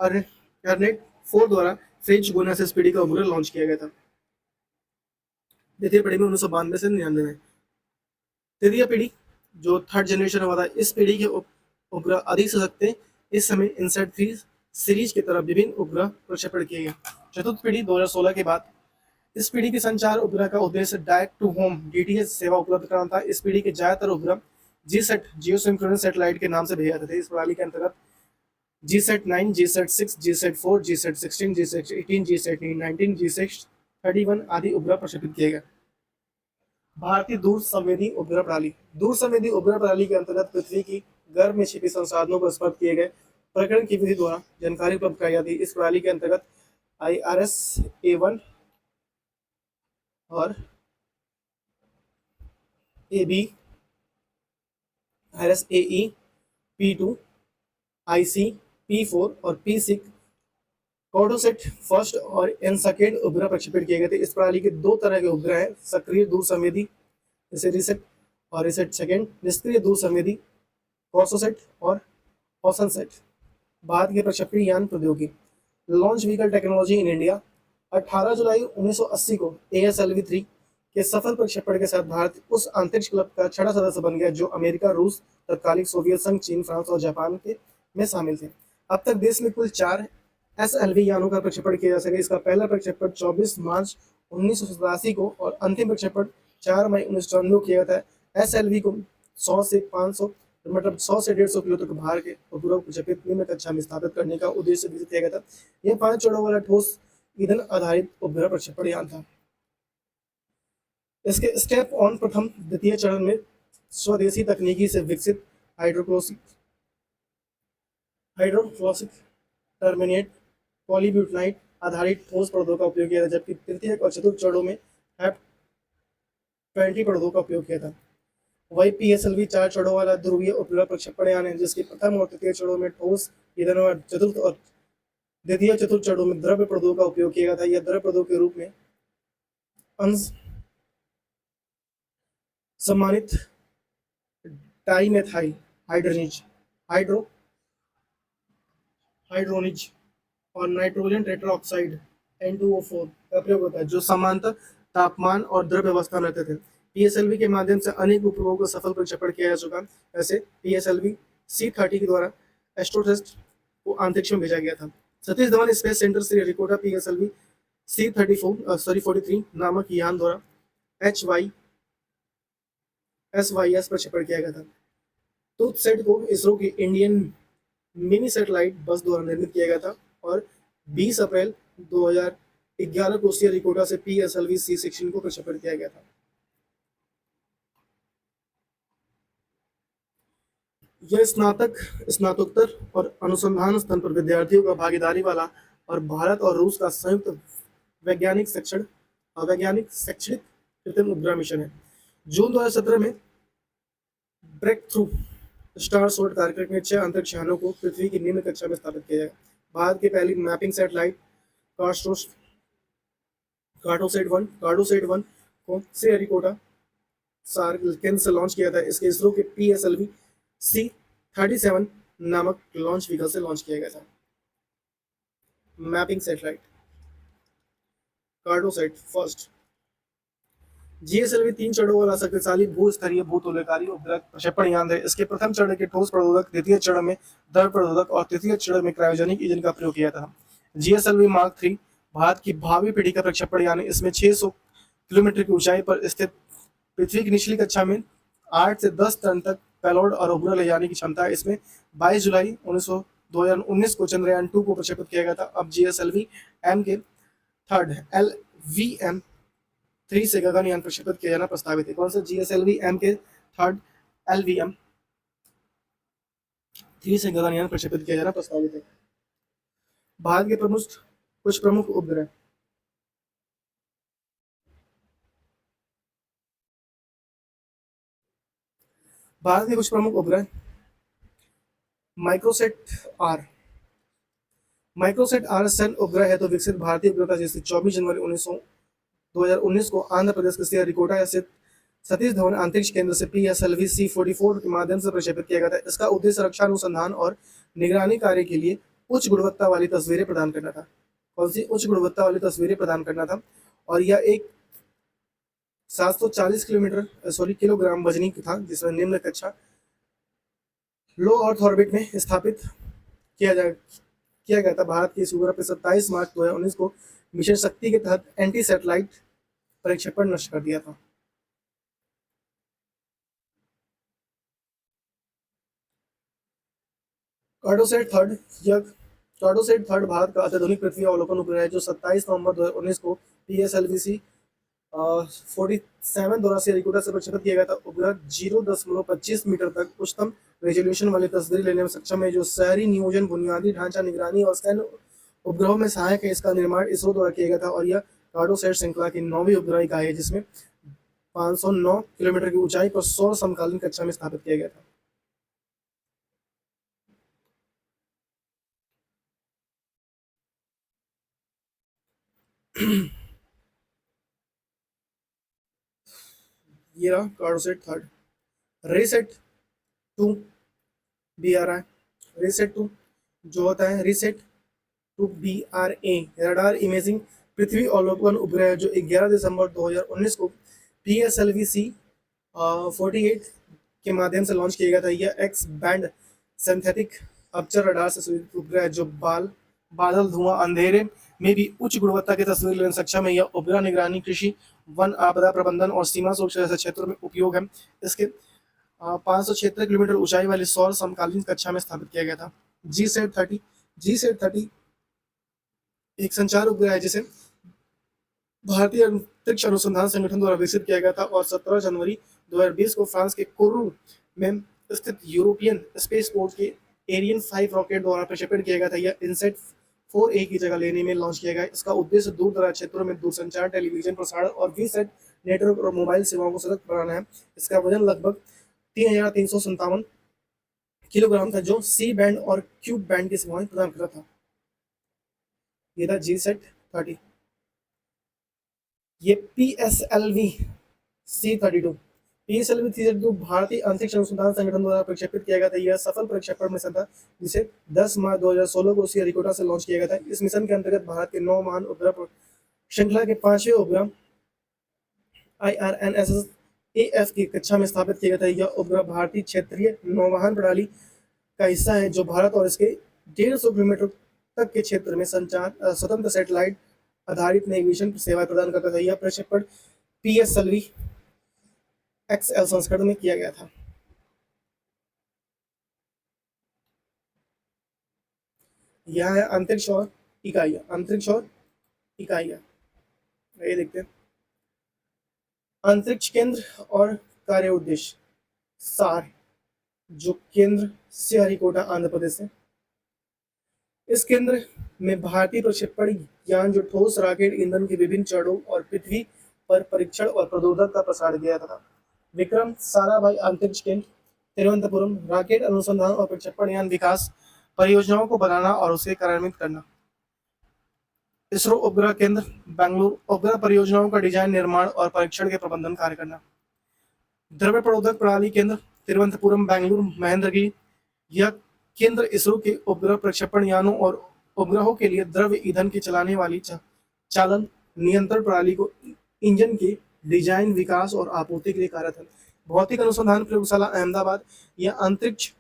अर्नेट 4 द्वारा फ्रेंच गुना से इस पीढ़ी का उपग्रह लॉन्च किया गया था। द्वितीय पीढ़ी में 1992 से 99 में। तृतीय पीढ़ी जो थर्ड जनरेशन हुआ था, इस पीढ़ी के उपग्रह अधिक सशक्त थे। इस समय इनसैट 3 सीरीज की तरफ विभिन्न उपग्रह प्रक्षेपण किए गए। चतुर्थ पीढ़ी 2016 के बाद इस पीढ़ी के संचार उपग्रह का उद्देश्य डायरेक्ट टू होम डीटीएच सेवा उपलब्ध कराना था। इस पीढ़ी के ज्यादातर उपग्रह जीसैट जियोसिंक्रोनस सैटेलाइट के नाम से भेजे जाते थे। इस प्रणाली के अंतर्गत GSAT 9, GSAT 6, GSAT 4, GSAT 16, GSAT 18, GSAT 19, GSAT 31 आदि उपग्रह प्रक्षेपित किए गए। भारतीय दूर संवेदी उपग्रह प्रणाली। दूर संवेदी उपग्रह प्रणाली के अंतर्गत पृथ्वी की गर्भ में छिपी संसाधनों को स्पर्श किए गए प्रकरण की विधि द्वारा जानकारी उपलब्ध कराई जाती है। इस प्रणाली के अंतर्गत IRS-A1 और AB, IRS-AE, P2, IC, P4 और P6 कॉर्डोसेट फर्स्ट और एनसेकेंड उपग्रह प्रक्षेपित किए गए थे। इस प्रणाली के दो तरह के उपग्रह हैं, सक्रिय दूर संवेदी जैसे रिसेट और रिसेट सेकेंड, निष्क्रिय दूर संवेदी कॉर्सोसेट और ऑसनसेट। भारत के प्रक्षेपण यान प्रौद्योगिकी। Launch vehicle technology in India. 18 जुलाई 1980 को ASLV-3 के सफल प्रक्षेपण के साथ भारत उस अंतरिक्ष क्लब का छठा सदस्य बन गया जो अमेरिका, रूस, तत्कालिक सोवियत संघ, चीन, फ्रांस और जापान के में शामिल थे। अब तक देश में कुल 4 SLV यानों का प्रक्षेपण किया जा सके। इसका पहला प्रक्षेपण 24 मार्च 1987 को और अंतिम प्रक्षेपण 4 मई 1994 को किया गया था। SLV को 100 से 500 मतलब 100 से 150 किलो तक भार के उपग्रह प्रक्षेपित निम्न कक्षा में स्थापित करने का उद्देश्य विकसित किया गया था। यह 5 चरणों वाला ठोस ईंधन आधारित उपग्रह प्रक्षेपण यान था। इसके स्टेप ऑन प्रथम द्वितीय चरण में स्वदेशी तकनीकी से विकसित हाइड्रोफ्लोसिक टर्मिनेट पॉलीब्यूटनाइट आधारित ठोस परतों का उपयोग किया था, जबकि तृतीय और चतुर्थ चरणों में F-20 परतों का उपयोग किया था। वही PSLV 4 चरणों वाला ध्रुवीय उपग्रह प्रक्षेपण यान है, जिसके प्रथम और तृतीय चरणों में ठोस ईंधन और चतुर्थ और द्वितीय चतुर्थ चरणों में द्रव्य परतों का उपयोग किया गया था। यह द्रव्य परतों के रूप में अंश सम्मानित डाइमेथाइल हाइड्रोनिज और नाइट्रोजन टेट्राऑक्साइड N2O4 का प्रयोग होता है, जो समांतर तापमान और द्रव्य अवस्था में रहते थे। PSLV के माध्यम से अनेक उपग्रहों को सफल प्रक्षेपण किया जा चुका। ऐसे PSLV C-30 के द्वारा एस्ट्रोथेस्ट को अंतरिक्ष में भेजा गया था। सतीश धवन स्पेस सेंटर से रिकोटा PSLV C-43 नामक यान द्वारा SYS प्रक्षेपण किया गया था। टूथसेट को इसरो की इंडियन मिनी सैटेलाइट बस द्वारा निर्मित किया गया था और 20 अप्रैल 2011 को श्रीहरिकोटा से PSLV C-16 को प्रक्षेपण किया गया था। यह स्नातकोत्तर और अनुसंधान स्तर पर विद्यार्थियों का भागीदारी वाला और भारत और रूस का संयुक्त वैज्ञानिक शैक्षणिक कृत्रिम उपग्रह मिशन है। जून 2017 में ब्रेक थ्रू स्टार शॉट कार्यक्रम में 6 अंतरिक्ष यानों को पृथ्वी की निम्न कक्षा में स्थापित किया गया। भारत की पहली मैपिंग सैटेलाइट कार्टोसेट 1 को श्रीहरिकोटा केंद्र से लॉन्च किया था। इसके इसरो के PSLV C-37 नामक लॉन्च व्हीकल से लॉन्च किया गया था। Mapping satellite Cartosat first. GSLV 3 चरणों वाला शक्तिशाली भूस्तरीय भूतोलकारी उपग्रह प्रक्षेपण यान है। इसके प्रथम चरण के ठोस प्ररोधक, द्वितीय चरण में द्रव प्ररोधक और तृतीय चरण में क्रायोजेनिक इंजन का प्रयोग किया था। GSLV Mark 3 भारत की भावी पीढ़ी का प्रक्षेपण यान है। इसमें 600 किलोमीटर की ऊंचाई पर स्थित पृथ्वी की निचली कक्षा में 8 से 10 टन तक पेलोड और उपग्रह ले जाने की क्षमता है। इसमें 22 जुलाई 2019 को चंद्रयान 2 को प्रक्षेपित किया गया था। अब GSLV M के थर्ड LVM-3 से गगनयान प्रक्षेपित किया जाना प्रस्तावित है। कौन सा? GSLV M के थर्ड LVM-3 से गगनयान प्रक्षेपित किया जाना प्रस्तावित है। भारत के कुछ प्रमुख उपग्रह। भारत के कुछ प्रमुख उपग्रह माइक्रोसेट आर। माइक्रोसेट आर सन उपग्रह है तो विकसित भारतीय उपग्रह था, जिसे 24 जनवरी 2019 को आंध्र प्रदेश के श्रीहरिकोटा स्थित सतीश धवन अंतरिक्ष केंद्र से PSLV C-44 के माध्यम से प्रक्षेपित किया गया था। इसका उद्देश्य रक्षा अनुसंधान और निगरानी कार्य के लिए उच्च गुणवत्ता वाली तस्वीरें प्रदान करना था। कौन सी उच्च गुणवत्ता वाली तस्वीरें प्रदान करना था? और यह एक 740 किलोग्राम वजनी था, जिसमें निम्न कक्षा लो अर्थ ऑर्बिट में स्थापित किया गया था। भारत के इस उपग्रह पर 27 मार्च 2019 को मिशन शक्ति के तहत एंटी सैटेलाइट प्रक्षेपण नष्ट कर दिया था। कार्टोसैट थर्ड। यह कार्टोसैट थर्ड भारत का अत्याधुनिक पृथ्वी अवलोकन उपग्रह है, जो 27 नवंबर 2019 को PSLV 47 द्वारा श्रीहरिकोटा से प्रक्षेपित किया गया था। उपग्रह 0.25 मीटर तक उच्चतम रेजोल्यूशन वाली तस्वीरें लेने में सक्षम है, जो शहरी नियोजन, बुनियादी ढांचा निगरानी और सैन्य उपग्रहों में सहायक है। इसका निर्माण इसरो द्वारा किया गया था और यह कार्टोसैट श्रृंखला की 9वीं उपग्रह इकाई है, जिसमें 509 किलोमीटर की ऊंचाई पर सौर समकालीन कक्षा में स्थापित किया गया था। ये रहा Cartosat third. RISAT two B R I. RISAT two जो होता है RISAT two BRA radar imaging पृथ्वी अवलोकन उपग्रह, जो 11 दिसंबर 2019 को PSLV C-48 के माध्यम से लॉन्च किया गया था। यह x band synthetic aperture radar से सुसज्जित उपग्रह है, जो बादल, धुआं, अंधेरे में भी उच्च गुणवत्ता की तस्वीर लेने में सक्षम है। यह उपग्रह निगरानी, कृषि, वन, आपदा प्रबंधन और सीमा सुरक्षा जैसे क्षेत्रों में उपयोग है। इसके 576 किलोमीटर ऊंचाई वाली सौर समकालीन कक्षा में स्थापित किया गया था। जी सेट 30 एक संचार उपग्रह है, जिसे भारतीय अंतरिक्ष अनुसंधान संगठन द्वारा विकसित किया गया था और 17 जनवरी 2020 को फ्रांस के कोर्रू में स्थित यूरोपियन स्पेस पोर्ट के एरियन 5 रॉकेट द्वारा प्रक्षेपित किया गया था। यह इनसेट 4A की जगह लेने में लॉन्च किया गया। इसका उद्देश्य दूर दराज क्षेत्रों में दूरसंचार, टेलीविजन प्रसारण और वीसेट नेटवर्क और मोबाइल सेवाओं को सतत बढ़ाना है। इसका वजन लगभग 3,357 किलोग्राम था, जो सी बैंड और क्यूब बैंड की सेवाएं प्रदान कर रहा था। ये था G-SAT-30। ये PSLV C-32 भारतीय अंतरिक्ष अनुसंधान संगठन द्वारा प्रक्षेपित किया गया था। यह सफल प्रक्षेपण मिशन था, जिसे 10 मार्च 2016 को श्रीहरिकोटा से लॉन्च किया गया था। इस मिशन के अंतर्गत भारत के 9 महान उपग्रह श्रृंखला के 5वें उपग्रह IRNSS AF की कक्षा में स्थापित किया गया था। यह उपग्रह भारतीय क्षेत्रीय नौवहन प्रणाली का हिस्सा है, जो भारत और इसके 150 किलोमीटर तक के क्षेत्र में संचार स्वतंत्र सैटेलाइट आधारित नेविगेशन सेवाएं प्रदान करता था। यह प्रक्षेपण PSLV XL संस्करण में किया गया था। यह है अंतरिक्ष और इकाइयां। ये देखते हैं अंतरिक्ष केंद्र और कार्य उद्देश्य। सार, जो केंद्र श्रीहरिकोटा आंध्र प्रदेश है। इस केंद्र में भारतीय प्रक्षेपण यान, जो ठोस रॉकेट ईंधन के विभिन्न चरणों और पृथ्वी पर परीक्षण और प्रबोधन का प्रसारण किया था। विक्रम साराभाई अंतरिक्ष केंद्र तिरुवनंतपुरम, रॉकेट अनुसंधान और प्रक्षेपण यान विकास परियोजनाओं को बनाना और उसे कार्यान्वित करना। इसरो उपग्रह केंद्र बेंगलुरु, उपग्रह परियोजनाओं का डिजाइन, निर्माण और परीक्षण के प्रबंधन कार्य करना। द्रव्य प्ररोधक प्रणाली केंद्र तिरुवनंतपुरम, बेंगलुरु, महेंद्रगिरी। यह केंद्र इसरो के उपग्रह प्रक्षेपण यानों और उपग्रहों के लिए द्रव्य ईंधन की चलाने वाली चालन नियंत्रण प्रणाली को इंजन के डिजाइन, विकास और आपूर्ति के लिए कार्यरत है। भौतिक अनुसंधान प्रयोगशाला अहमदाबाद, यह अंतरिक्ष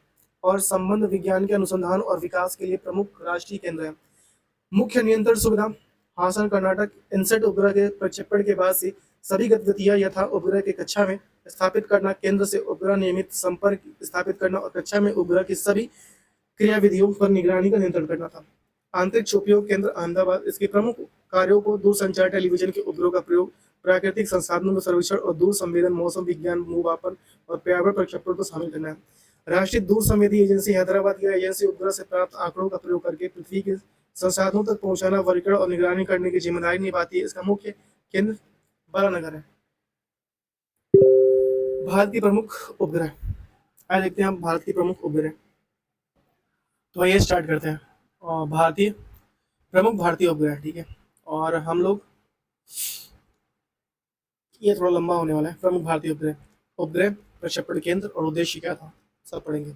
और संबंध विज्ञान के अनुसंधान और विकास के लिए प्रमुख राष्ट्रीय केंद्र है। मुख्य नियंत्रण सुविधा हासन, कर्नाटक। इनसेट उपग्रह के प्रक्षेपण के बाद से सभी गतिविधियां यथा उपग्रह के कक्षा में स्थापित करना, केंद्र से उपग्रह नियमित संपर्क स्थापित करना और कक्षा में उपग्रह की सभी क्रियाविधियों पर निगरानी का नियंत्रण करना था। अंतरिक्ष उपयोग केंद्र अहमदाबाद, इसके प्रमुख कार्यों को दूरसंचार, टेलीविजन के उपग्रहों का प्रयोग, प्राकृतिक संसाधनों का सर्वेक्षण और दूर संवेदन, मौसम विज्ञान, भूमापन और पर्यावरण प्रक्षेपण को शामिल करना है। राष्ट्रीय दूर संवेदी एजेंसी हैदराबाद, यह एजेंसी उपग्रह से प्राप्त आंकड़ों का प्रयोग करके पृथ्वी के संसाधनों तक पहुंचाना, वर्गीकरण और निगरानी करने की जिम्मेदारी निभाती है। इसका मुख्य केंद्र बालानगर है। भारत की प्रमुख उपग्रह। आइए देखते हैं हम भारत की प्रमुख उपग्रह। तो ये स्टार्ट करते हैं। भारतीय प्रमुख भारतीय उपग्रह, ठीक है। और हम लोग, ये थोड़ा लंबा होने वाला है। प्रमुख भारतीय उपग्रह, उपग्रह प्रक्षेपण केंद्र और उद्देश्य क्या था, सब पढ़ेंगे।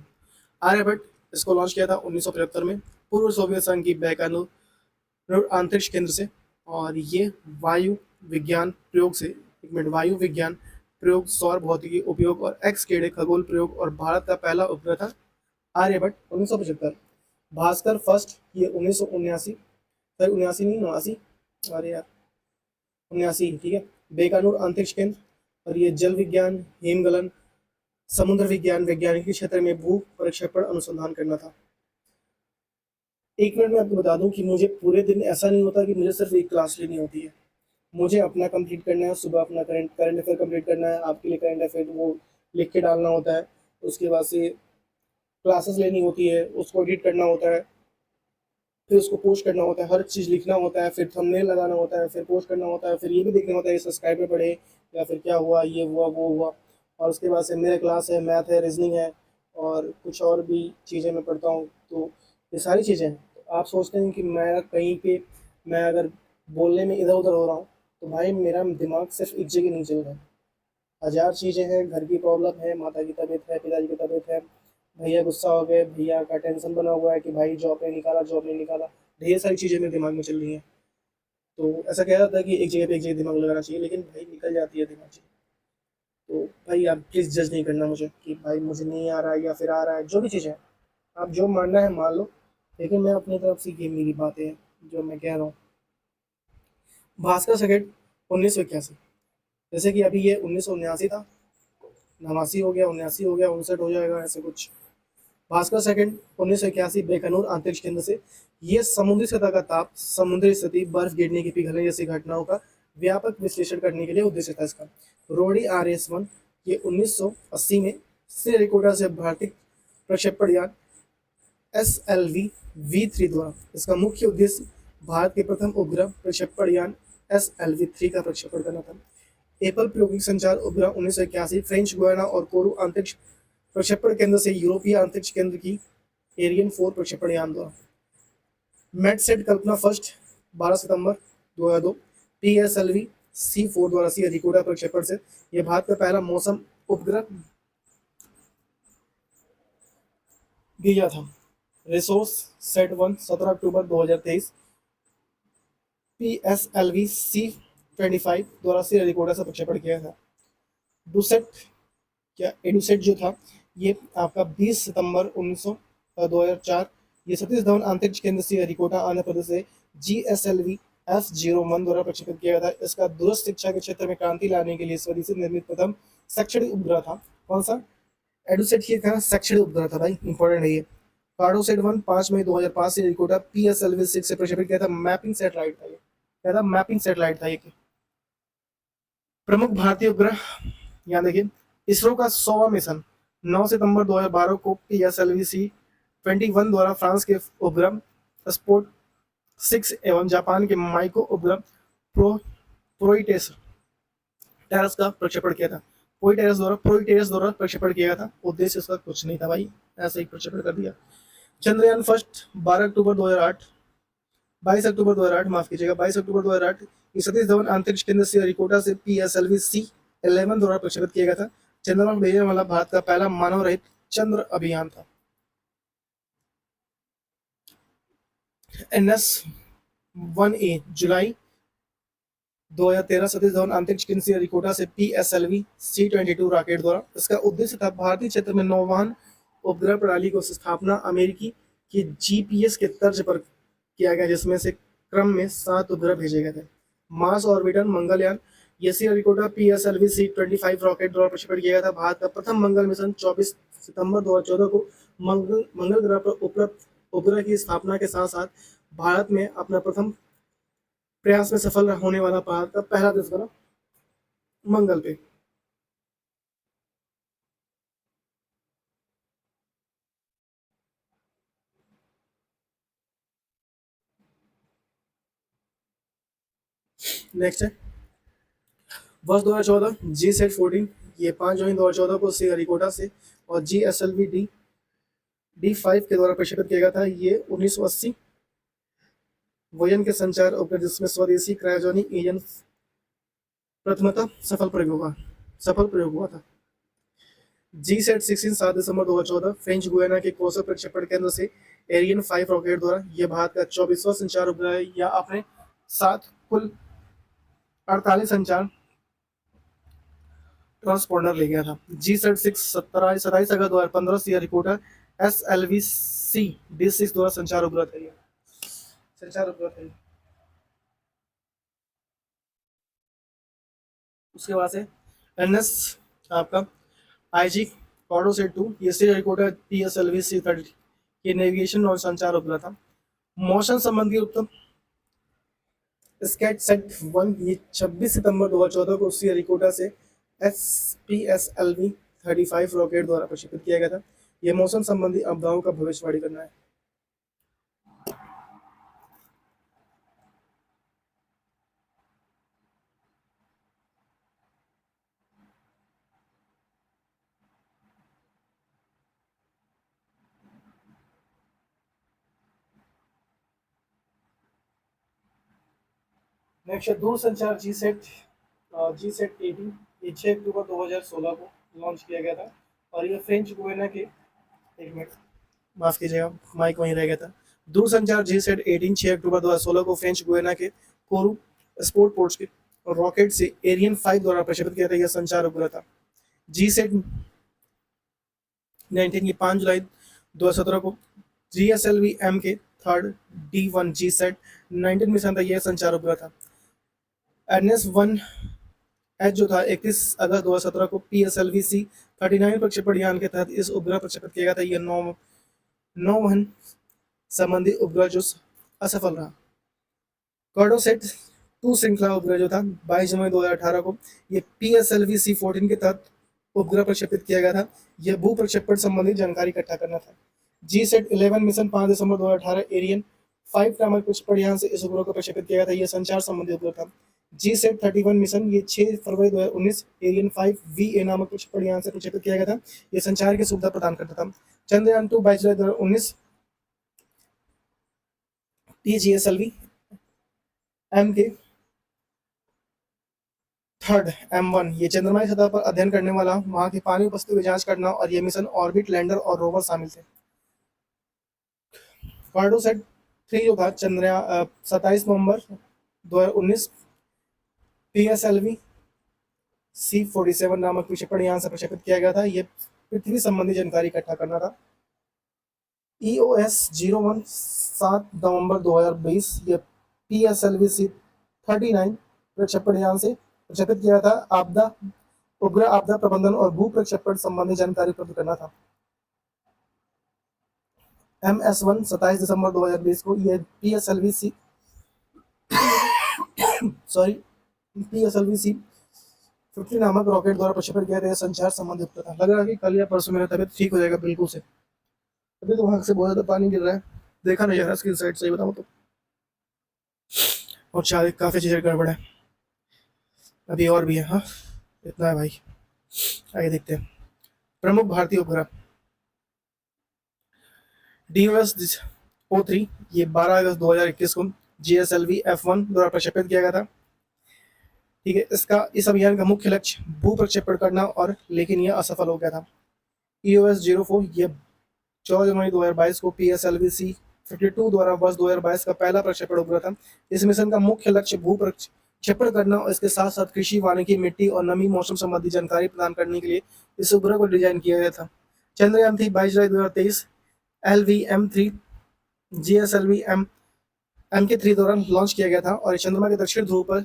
आर्यभट्ट, इसको लॉन्च किया था 1975 में पूर्व सोवियत संघ की बैकानूर अंतरिक्ष केंद्र से। और ये वायु विज्ञान प्रयोग से, एक मिनट, वायु विज्ञान प्रयोग, सौर भौतिकी उपयोग और एक्स किरणें खगोल प्रयोग, और भारत का पहला उपग्रह था आर्यभट्ट 1975। भास्कर फर्स्ट, ये 1979, सर 79 नहीं 89, अरे यार 79, ठीक है। बेकानूर अंतरिक्ष केंद्र, और ये जल विज्ञान, हिमगलन, समुद्र विज्ञान, वैज्ञानिक क्षेत्र में भू प्रक्षेपण अनुसंधान करना था। एक मिनट में आपको बता दूं कि मुझे पूरे दिन ऐसा नहीं होता कि मुझे सिर्फ एक क्लास लेनी होती है। मुझे अपना कंप्लीट करना है, सुबह अपना करंट अफेयर कंप्लीट करना है, आपके लिए करंट अफेयर वो लिख के डालना होता है। उसके बाद से क्लासेस लेनी होती है, उसको एडिट करना होता है, फिर उसको पोस्ट करना होता है, हर चीज़ लिखना होता है, फिर थंबनेल लगाना होता है, फिर पोस्ट करना होता है, फिर ये भी देखना होता है सब्सक्राइबर बढ़े या फिर क्या हुआ, ये हुआ वो हुआ। और उसके बाद से मेरा क्लास है, मैथ है, रीजनिंग है, और कुछ और भी चीज़ें मैं पढ़ता हूँ। तो ये सारी चीज़ें हैं। तो आप सोचते हैं कि मैं कहीं पे, मैं अगर बोलने में इधर उधर हो रहा हूँ, तो भाई मेरा दिमाग सिर्फ एक जगह नहीं चल रहा है। हज़ार चीज़ें हैं, घर की प्रॉब्लम है, माता की तबीयत है, पिताजी की तबीयत है, भैया गुस्सा हो गए, भैया का टेंशन बना हुआ है कि भाई जॉब नहीं निकाला, जॉब नहीं निकाला। ढेर सारी चीज़ें मेरे दिमाग में चल रही हैं। तो ऐसा कह रहा था कि एक जगह पे एक जगह दिमाग लगाना चाहिए, लेकिन भाई निकल जाती है दिमाग से। तो भाई आप प्लीज़ जज नहीं करना मुझे कि भाई मुझे नहीं आ रहा है या फिर आ रहा है, जो भी चीज़ है आप जो मानना है मान लो। लेकिन मैं अपनी तरफ से, ये मेरी बातें हैं जो मैं कह रहा हूँ। भास्कर सेकंड 1981, जैसे कि अभी ये 1979 था, 89 हो गया, 79 हो गया, 59 हो जाएगा, ऐसे कुछ। भास्कर सेकंड 1981 बेकानूर अंतरिक्ष केंद्र से, ये समुद्री सतह का ताप, समुद्री स्थिति, बर्फ गिरने की पिघलने जैसी घटनाओं का व्यापक विश्लेषण करने के लिए उद्देश्य था इसका। रोडी RS-1, ये 1980 में श्रीहरिकोटा से भारतीय प्रक्षेपण यान SLV-V3 द्वारा, इसका मुख्य उद्देश्य भारत के प्रथम उपग्रह प्रक्षेपण यान SLV-3 का प्रक्षेपण करना था। एपल प्रायोगिक संचार उपग्रह 1981 फ्रेंच गुयाना और कोरू अंतरिक्ष प्रक्षेपण केंद्र से यूरोपीय अंतरिक्ष केंद्र की एरियन 4 प्रक्षेपण यान द्वारा। मेटसेट कल्पना फर्स्ट 12 सितंबर 2002 PSLV-C4 द्वारा श्रीहरिकोटा प्रक्षेपण से, यह भारत का पहला मौसम उपग्रह गया था। रिसोर्स सेट 1 17 अक्टूबर 2023 PSLV-C25 द्वारा श्रीहरिकोटा से प्रक्षेपण किया था। डुसेट, क्या एडुसेट जो था, ये आपका 20 सितंबर 2004, ये सतीश धवन अंतरिक्ष केंद्र से श्रीहरिकोटा आंध्र प्रदेश से GSLV-F01 द्वारा प्रक्षेपित किया गया था। इसका दूरस्थ शिक्षा के क्षेत्र में क्रांति लाने के लिए स्वदेशी निर्मित प्रथम शैक्षणिक उपग्रह था। कौन सा? एडुसेट, ये था शैक्षणिक उपग्रह था भाई, इंपॉर्टेंट है ये। कार्डोसेट 1 5 मई 2005 से श्रीहरिकोटा PSLV-6 से प्रक्षेपित किया था। मैपिंग सैटेलाइट था ये, क्या था? मैपिंग सैटेलाइट था ये। प्रमुख भारतीय उपग्रह, यहाँ देखिए, इसरो का 100वां मिशन 9 सितंबर 2012 को PSLV-C21 द्वारा फ्रांस के उपग्रह स्पोर्ट 6 एवं जापान के माइको उपग्रह प्रोइटेस टेरस का प्रक्षेपण किया था। प्रोइटेरस द्वारा प्रक्षेपण किया था। उद्देश्य इसका कुछ नहीं था भाई, ऐसे ही प्रक्षेपण कर दिया। चंद्रयान फर्स्ट 12 अक्टूबर 2008, 22 अक्टूबर 2008, माफ कीजिएगा, 22 अक्टूबर 2008 सतीश धवन अंतरिक्ष केंद्र से श्रीहरिकोटा से PSLV-C11 द्वारा प्रक्षेपित किया गया था। चंद्रमा को भेजने वाला भारत का पहला मानव रहित चंद्र अभियान था। NS-1A जुलाई 2013 सतीश धवन अंतरिक्ष केंद्र से श्रीहरिकोटा से PSLV-C22 रॉकेट द्वारा, इसका उद्देश्य था भारतीय क्षेत्र में नौवहन उपग्रह प्रणाली को स्थापना अमेरिकी की GPS के तर्ज पर किया गया, जिसमें से क्रम में 7 उपग्रह भेजे गए थे। मार्स ऑर्बिटर मंगलयान, ये श्रीहरिकोटा PSLV-C25 रॉकेट द्वारा प्रक्षेपण किया गया था। भारत का प्रथम मंगल मिशन 24 सितंबर 2014 को मंगल ग्रह पर उपलब्ध उपग्रह की स्थापना के साथ साथ भारत में अपना प्रथम प्रयास में सफल होने वाला भारत का पहला देश बना मंगल पे। नेक्स्ट है वर्ष 2014 GSAT 14, ये 5 जुलाई 2014 को श्रीहरिकोटा से, और GSLV-D D5 के द्वारा प्रक्षेपित किया गया था। ये 1980 वोयन के संचार उपग्रह जिसमें स्वदेशी क्रायोजेनिक इंजन प्रथमतः सफल प्रयोग हुआ था। G-SAT-16 7 दिसंबर 2014 फ्रेंच गुयाना के कोसो प्रक्षेपण केंद्र से एरियन 5 रॉकेट द्वारा यह भारत का 24वां संचार उपग्रह या अपने साथ कुल 48 संचार ट्रांसपोंडर ले गया था। G-SAT-6 27 अगस्त 2015 से रिपोर्टर SLV-C D6 द्वारा संचार उपग्रह था। उसके बाद से NS आपका IG कॉर्डोसेट 2 ये सीरियल रिकॉर्डर PSLV-C30 ये नेविगेशन और संचार उपग्रह था। मोशन संबंधी उपग्रह स्कैटसेट 1 ये 26 सितंबर 2014 को सीरियल रिकॉर्डर से PSLV-35 रॉकेट द्वारा प्रक्षेपित किया गया था। यह मौसम संबंधी आपदाओं का भविष्यवाणी करना है। नेक्स्ट दूरसंचार G-SAT 18 ये 6 अक्टूबर 2016 को लॉन्च किया गया था और ये फ्रेंच गुयाना के एक मिनट माफ कीजिएगा माइक वहीं रह गया था। दूरसंचार G-SAT 18 6 अक्टूबर 2016 को फ्रेंच गुयाना के कोरू स्पोर्ट पोर्ट्स के रॉकेट से एरियन 5 द्वारा प्रक्षेपित किया था। यह संचार उपग्रह था। G-SAT 19 की 5 जुलाई 2017 को GSLV-M के थर्ड D1 G-SAT 19 मिशन था। यह संचार उपग्रह था। NS-1H जो था 31 अगस्त 2017 को PSLV-C39 प्रक्षेपण यान के तहत इस उपग्रह प्रक्षेपित किया गया था। यह नौवहन संबंधी उपग्रह जो असफल रहा। कॉर्डोसेट 2 श्रृंखला उपग्रह जो था 22 जनवरी 2018 को यह PSLV-C14 के तहत उपग्रह प्रक्षेपित किया गया था। यह भू प्रक्षेपण संबंधी जानकारी इकट्ठा करना था। G-SAT 11 मिशन 5 दिसंबर 2018 एरियन 5 नामक प्रक्षेपण यान से इस उपग्रह को प्रक्षेपित किया गया था। यह संचार संबंधी उपग्रह था। G-SAT 31 मिशन ये 6 फरवरी 2019 एरियन 5VA नामक प्रक्षेपण यान से प्रक्षेपित किया गया था। यह संचार की सुविधा प्रदान करता था। चंद्रयान 2 22 जुलाई 2019 TGSLV-M के थर्ड M1 ये चंद्रमा की सतह पर अध्ययन करने वाला वहां की पानी उपस्थिति की जांच करना और यह मिशन ऑर्बिट लैंडर और रोवर शामिल थे। कार्डोसेट 3 जो था चंद्रयान 27 नवंबर 2019 PSLV-C47 नामक प्रक्षेपण यान से प्रक्षेपित किया गया था। यह पृथ्वी संबंधी जानकारी इकट्ठा करना था। EOS-01 7 नवंबर 2020 यह PSLV-C39 प्रक्षेपण यान से प्रक्षेपित किया था। उपग्रह आपदा प्रबंधन और भू प्रक्षेपण संबंधी जानकारी प्राप्त करना था। MS-1 27 दिसंबर 2020 को यह PSLV-C50 नामक रॉकेट द्वारा प्रक्षेपण किया गया। संचार संबंधी उपग्रह था। लग रहा है कि कल या परसों मेरा तबीयत ठीक हो जाएगा बिल्कुल से। अभी तो वहां से बहुत ज्यादा पानी गिर रहा है, देखा नहीं जा रहा स्क्रीन साइड से, बताऊं तो। और शायद काफी चीजें गड़बड़ है, अभी और भी है। हाँ इतना है भाई, आगे देखते हैं। प्रमुख भारतीय उपग्रह DOS-03 ये 12 अगस्त 2021 को GSLV-F1 द्वारा प्रक्षेपित किया गया था। ठीक है, इस अभियान का मुख्य लक्ष्य भू प्रक्षेपण करना और लेकिन यह असफल हो गया था। EOS-04 ये 14 जनवरी 2022 को PSLV-C52 द्वारा वर्ष 2022 का पहला प्रक्षेपण उपग्रह था। इस मिशन का मुख्य लक्ष्य भू प्रक्षेपण करना और इसके साथ साथ कृषि, वानिकी, मिट्टी और नमी, मौसम संबंधी जानकारी प्रदान करने के लिए इस उपग्रह को डिजाइन किया गया था। चंद्रयान 3 22 जुलाई 2023 LVM-3 GSLV-M MK3 द्वारा लॉन्च किया गया था और चंद्रमा के दक्षिण ध्रुव पर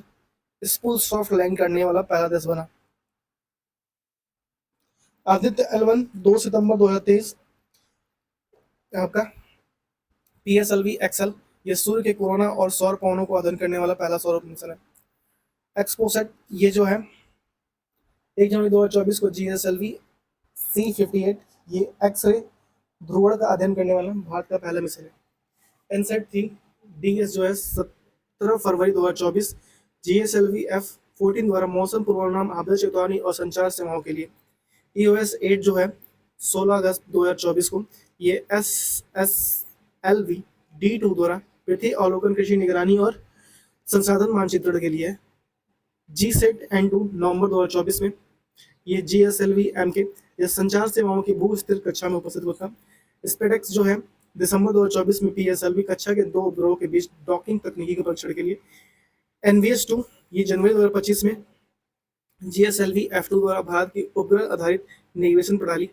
स्पूल सॉफ्ट लैंड करने वाला पहला देश बना। आदित्य L1 2 सितंबर 2023 आपका PSLV-XL ये सूर्य के कोरोना और सौर पवनों को अध्ययन करने वाला पहला सौर मिशन है। एक्सपोसेट ये जो है 1 जनवरी 2024 को GSLV-C58 ये एक्सरे ध्रुवण का अध्ययन करने वाला भारत का पहला मिशन है। एनसेट 3 DS जो है 17 फरवरी 2024 GSLV-F14 द्वारा मौसम पूर्वानुमान, आपदा चेतावनी और संचार सेवाओं के लिए। EOS-8 जो है 16 अगस्त 2024 को ये SSLV-D2 द्वारा पृथ्वी अवलोकन, कृषि निगरानी और संसाधन मानचित्रण के लिए GSAT-N2 नवंबर 2024 में, ये GSLV-M के ये संचार सेवाओं की भू स्थिर कक्षा में उपस्थित हुआ था। स्पेडेक्स जो है दिसंबर 2024 में PSLV कक्षा के 2 उपग्रहों के बीच डॉकिंग तकनीकी के परीक्षण के लिए। NVS-2 ये जनवरी 2025 में GSLV-F2 द्वारा भारत की उपग्रह आधारित नेविगेशन प्रणाली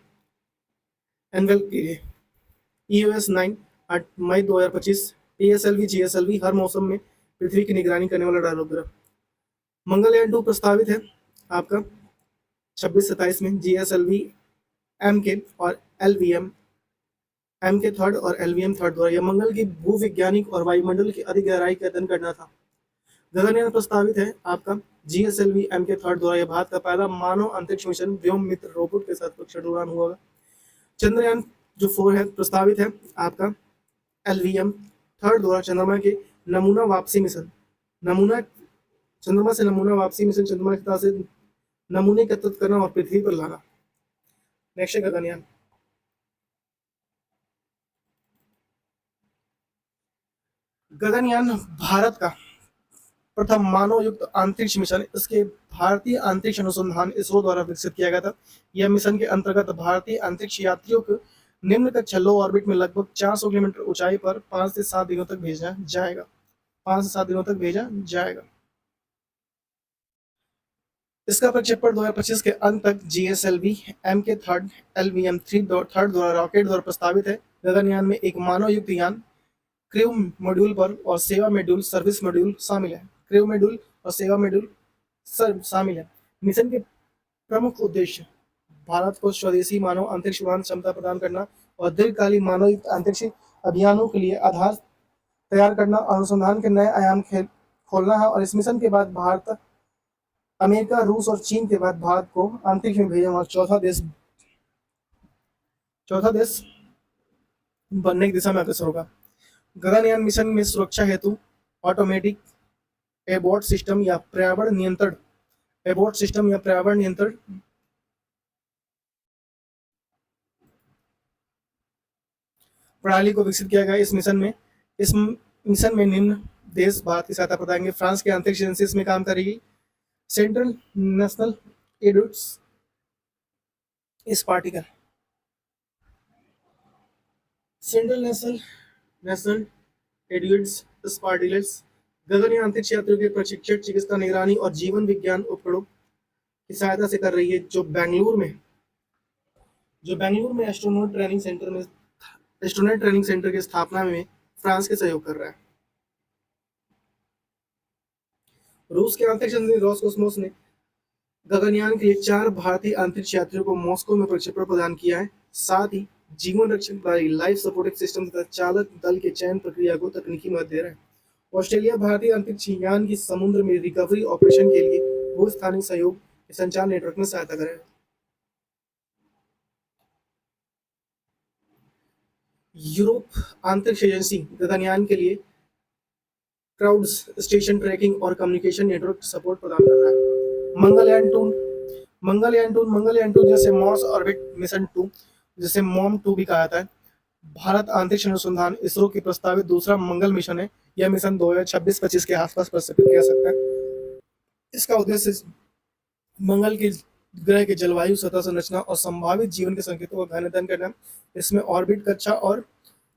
एनवेल के लिए। EOS-9 8 मई 2025 PSLV-GSLV हर मौसम में पृथ्वी की निगरानी करने वाला डायल उपग्रह। मंगलयान-2 प्रस्तावित है आपका 26-27 में GSLV-M के और LVM-M के थर्ड और LVM-3 द्वारा यह मंगल की भूवैज्ञानिक और वायुमंडल की अधिक गहराई का अध्ययन करना था। गगनयान प्रस्तावित है आपका GSLV-M के थर्ड द्वारा यह भारत का पहला मानव अंतरिक्ष मिशन व्योम मित्र रोबोट के साथ कक्षा उड़ान हुआ। चंद्रयान जो 4 है प्रस्तावित है आपका LVM-3 द्वारा चंद्रमा के नमूना वापसी मिशन, चंद्रमा से नमूना वापसी मिशन, चंद्रमा की सतह से नमूने एकत्रित करना और पृथ्वी पर लाना। नेक्स्ट है गगनयान। गगनयान भारत का प्रथम मानव युक्त अंतरिक्ष मिशन इसके भारतीय अंतरिक्ष अनुसंधान इसरो द्वारा विकसित किया गया था। यह मिशन के अंतर्गत भारतीय अंतरिक्ष यात्रियों को निम्न कक्षा लो ऑर्बिट में लगभग 400 किलोमीटर ऊंचाई पर 5 से 7 दिनों तक भेजा जाएगा। 5 से 7 दिनों तक भेजा जाएगा। इसका प्रक्षेपण 2025 के अंत तक GSLV-M के थर्ड LVM-3 थर्ड द्वारा रॉकेट द्वारा प्रस्तावित है। गगनयान में एक मानव युक्त यान, क्रू मॉड्यूल पर और सेवा मॉड्यूल सर्विस मॉड्यूल शामिल है। क्रू मॉड्यूल और सेवा मॉड्यूल शामिल है। मिशन के प्रमुख उद्देश्य भारत को स्वदेशी मानव अंतरिक्ष उड़ान क्षमता प्रदान करना और दीर्घकालीन मानव युक्त अंतरिक्ष अभियानों के लिए आधार तैयार करना, अनुसंधान के नए आयाम खोलना है। और इस मिशन के बाद भारत, अमेरिका, रूस और चीन के बाद भारत को अंतरिक्ष में भेजने वाला चौथा देश बनने की दिशा में अग्रसर होगा। गगनयान मिशन में सुरक्षा हेतु ऑटोमेटिक एबॉर्ट सिस्टम या पर्यावरण नियंत्रण प्रणाली को विकसित किया गया। इस मिशन में निम्न देश भारत की सहायता प्रदान। फ्रांस के अंतरिक्ष एजेंसी इसमें काम करेगी। सेंट्रल नेशनल एडुट्स स्पार्टिकल, गगनयान अंतरिक्ष यात्रियों के प्रशिक्षण, चिकित्सा, निगरानी और जीवन विज्ञान उपकरणों की सहायता से कर रही है, जो बेंगलुरु में एस्ट्रोनॉट ट्रेनिंग सेंटर की स्थापना में फ्रांस के सहयोग कर रहा है। रूस के अंतरिक्ष एजेंसी रोसकोस्मोस ने गगनयान के लिए 4 भारतीय अंतरिक्ष यात्रियों को मॉस्को में प्रक्षेपण प्रदान किया है। साथ ही जीवन रक्षक प्रणाली, लाइफ सपोर्टिंग सिस्टम तथा चालक दल के चयन प्रक्रिया को तकनीकी मदद दे रहा है। ऑस्ट्रेलिया भारतीय अंतरिक्ष यान की समुद्र में रिकवरी ऑपरेशन के लिए भूस्थानिक सहयोग के संचार नेटवर्क में सहायता करेगा। यूरोप अंतरिक्ष एजेंसी गगनयान के लिए क्राउड स्टेशन ट्रैकिंग और कम्युनिकेशन नेटवर्क सपोर्ट प्रदान कर रहा है। मंगलयान 2 जैसे मार्स ऑर्बिट मिशन 2, जिसे MOM-2 भी कहा जाता है, भारत अंतरिक्ष अनुसंधान इसरो की प्रस्तावित दूसरा मंगल मिशन है। यह मिशन 2026-25 के आसपास प्रक्षेपित किया सकता है। इसका उद्देश्य मंगल के ग्रह के जलवायु, सतह संरचना और संभावित जीवन के संकेतों का अध्ययन करना। इसमें ऑर्बिट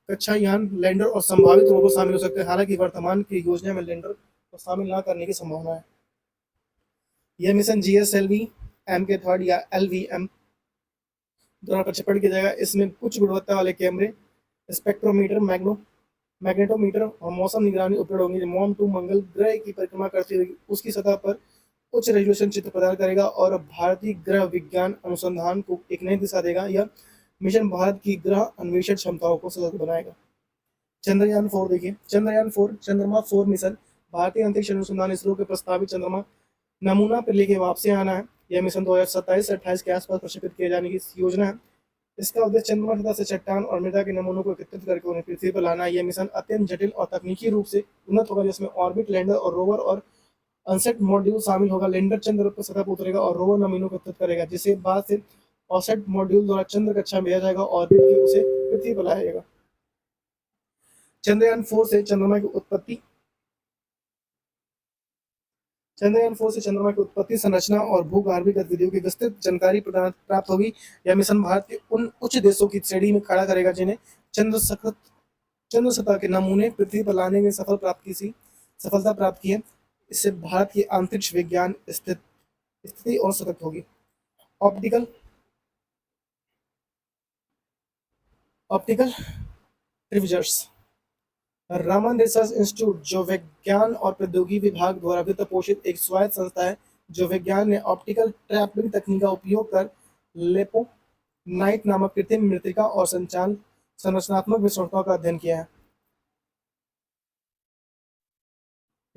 कक्षा यान, लैंडर और संभावित रोबोट शामिल हो सकते हैं। हालांकि वर्तमान की योजना में लैंडर को शामिल न करने की संभावना है। यह मिशन GSLV-M के थर्ड या LVM द्वारा प्रक्षेपण किया जाएगा। इसमें उच्च गुणवत्ता वाले कैमरे, स्पेक्ट्रोमीटर, मैग्नेटोमीटर और मौसम निगरानी उपकरण होंगे। MOM-2 मंगल ग्रह की परिक्रमा करती हुई उसकी सतह पर उच्च रेजोल्यूशन चित्र प्रदान करेगा और भारतीय ग्रह विज्ञान अनुसंधान को एक नई दिशा देगा। यह मिशन भारत की ग्रह अन्वेषण क्षमताओं को सशक्त बनाएगा। चंद्रयान 4 देखिए, चंद्रमा 4 मिशन भारतीय अंतरिक्ष अनुसंधान इसरो के प्रस्तावित चंद्रमा नमूना पर लेके वापसी आना है। यह मिशन 2027 से 28 के आसपास प्रक्षेपित किए जाने की योजना है। इसका उद्देश्य चंद्रमा सतह से चट्टान और मृदा के नमूनों को एकत्रित करके उन्हें पृथ्वी पर लाना है। यह मिशन अत्यंत जटिल और तकनीकी रूप से उन्नत होगा, जिसमें ऑर्बिट, लैंडर और रोवर और अनसेट मॉड्यूल शामिल होगा। लैंडर चंद्र पर सतह पर उतरेगा और रोवर नमूनों को एकत्रित करेगा, जिसे बाद से ऑफसेट मॉड्यूल द्वारा चंद्र कक्षा में भेजा जाएगा, ऑर्बिट के उसे पृथ्वी पर लाया जाएगा। चंद्रयान 4 से चंद्रमा की उत्पत्ति, चंद्रयान 4 से चंद्रमा की उत्पत्ति, संरचना और भूगर्भीय गतिविधियों की विस्तृत जानकारी प्राप्त होगी। यह मिशन भारत के उन उच्च देशों की श्रेणी में खड़ा करेगा जिन्हें चंद्र सतह के नमूने पृथ्वी पर लाने में सफलता प्राप्त की है। इससे भारत की अंतरिक्ष विज्ञान स्थिति और सतत होगी। Optical optical tweezers, Raman research institute जो विज्ञान और प्रौद्योगिकी विभाग द्वारा वित्त पोषित एक स्वायत्त संस्था है जो विज्ञान ने ऑप्टिकल ट्रैपिंग तकनीक का उपयोग कर लेपोनाइट नामक कृत्रिम मृत्तिका और संरचनात्मक विशेषताओं का अध्ययन किया है।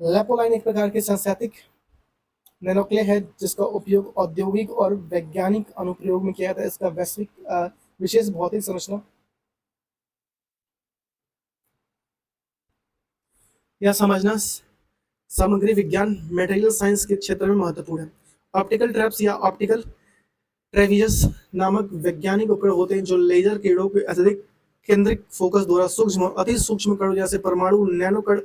लेपोलाइन एक प्रकार के संस्थैतिक नैनोक्ले है जिसका उपयोग औद्योगिक और वैज्ञानिक अनुप्रयोग में किया जाता है। इसका विशेष भौतिक संरचना यह समझना सामग्री विज्ञान मटेरियल साइंस के क्षेत्र में महत्वपूर्ण है। ऑप्टिकल ट्रैप्स या ऑप्टिकल ट्रेविजस नामक वैज्ञानिक उपकरण होते हैं जो लेजर किरणों के अत्यधिक केंद्रित फोकस द्वारा सूक्ष्म और अति सूक्ष्म कणों जैसे परमाणु, नैनो कण,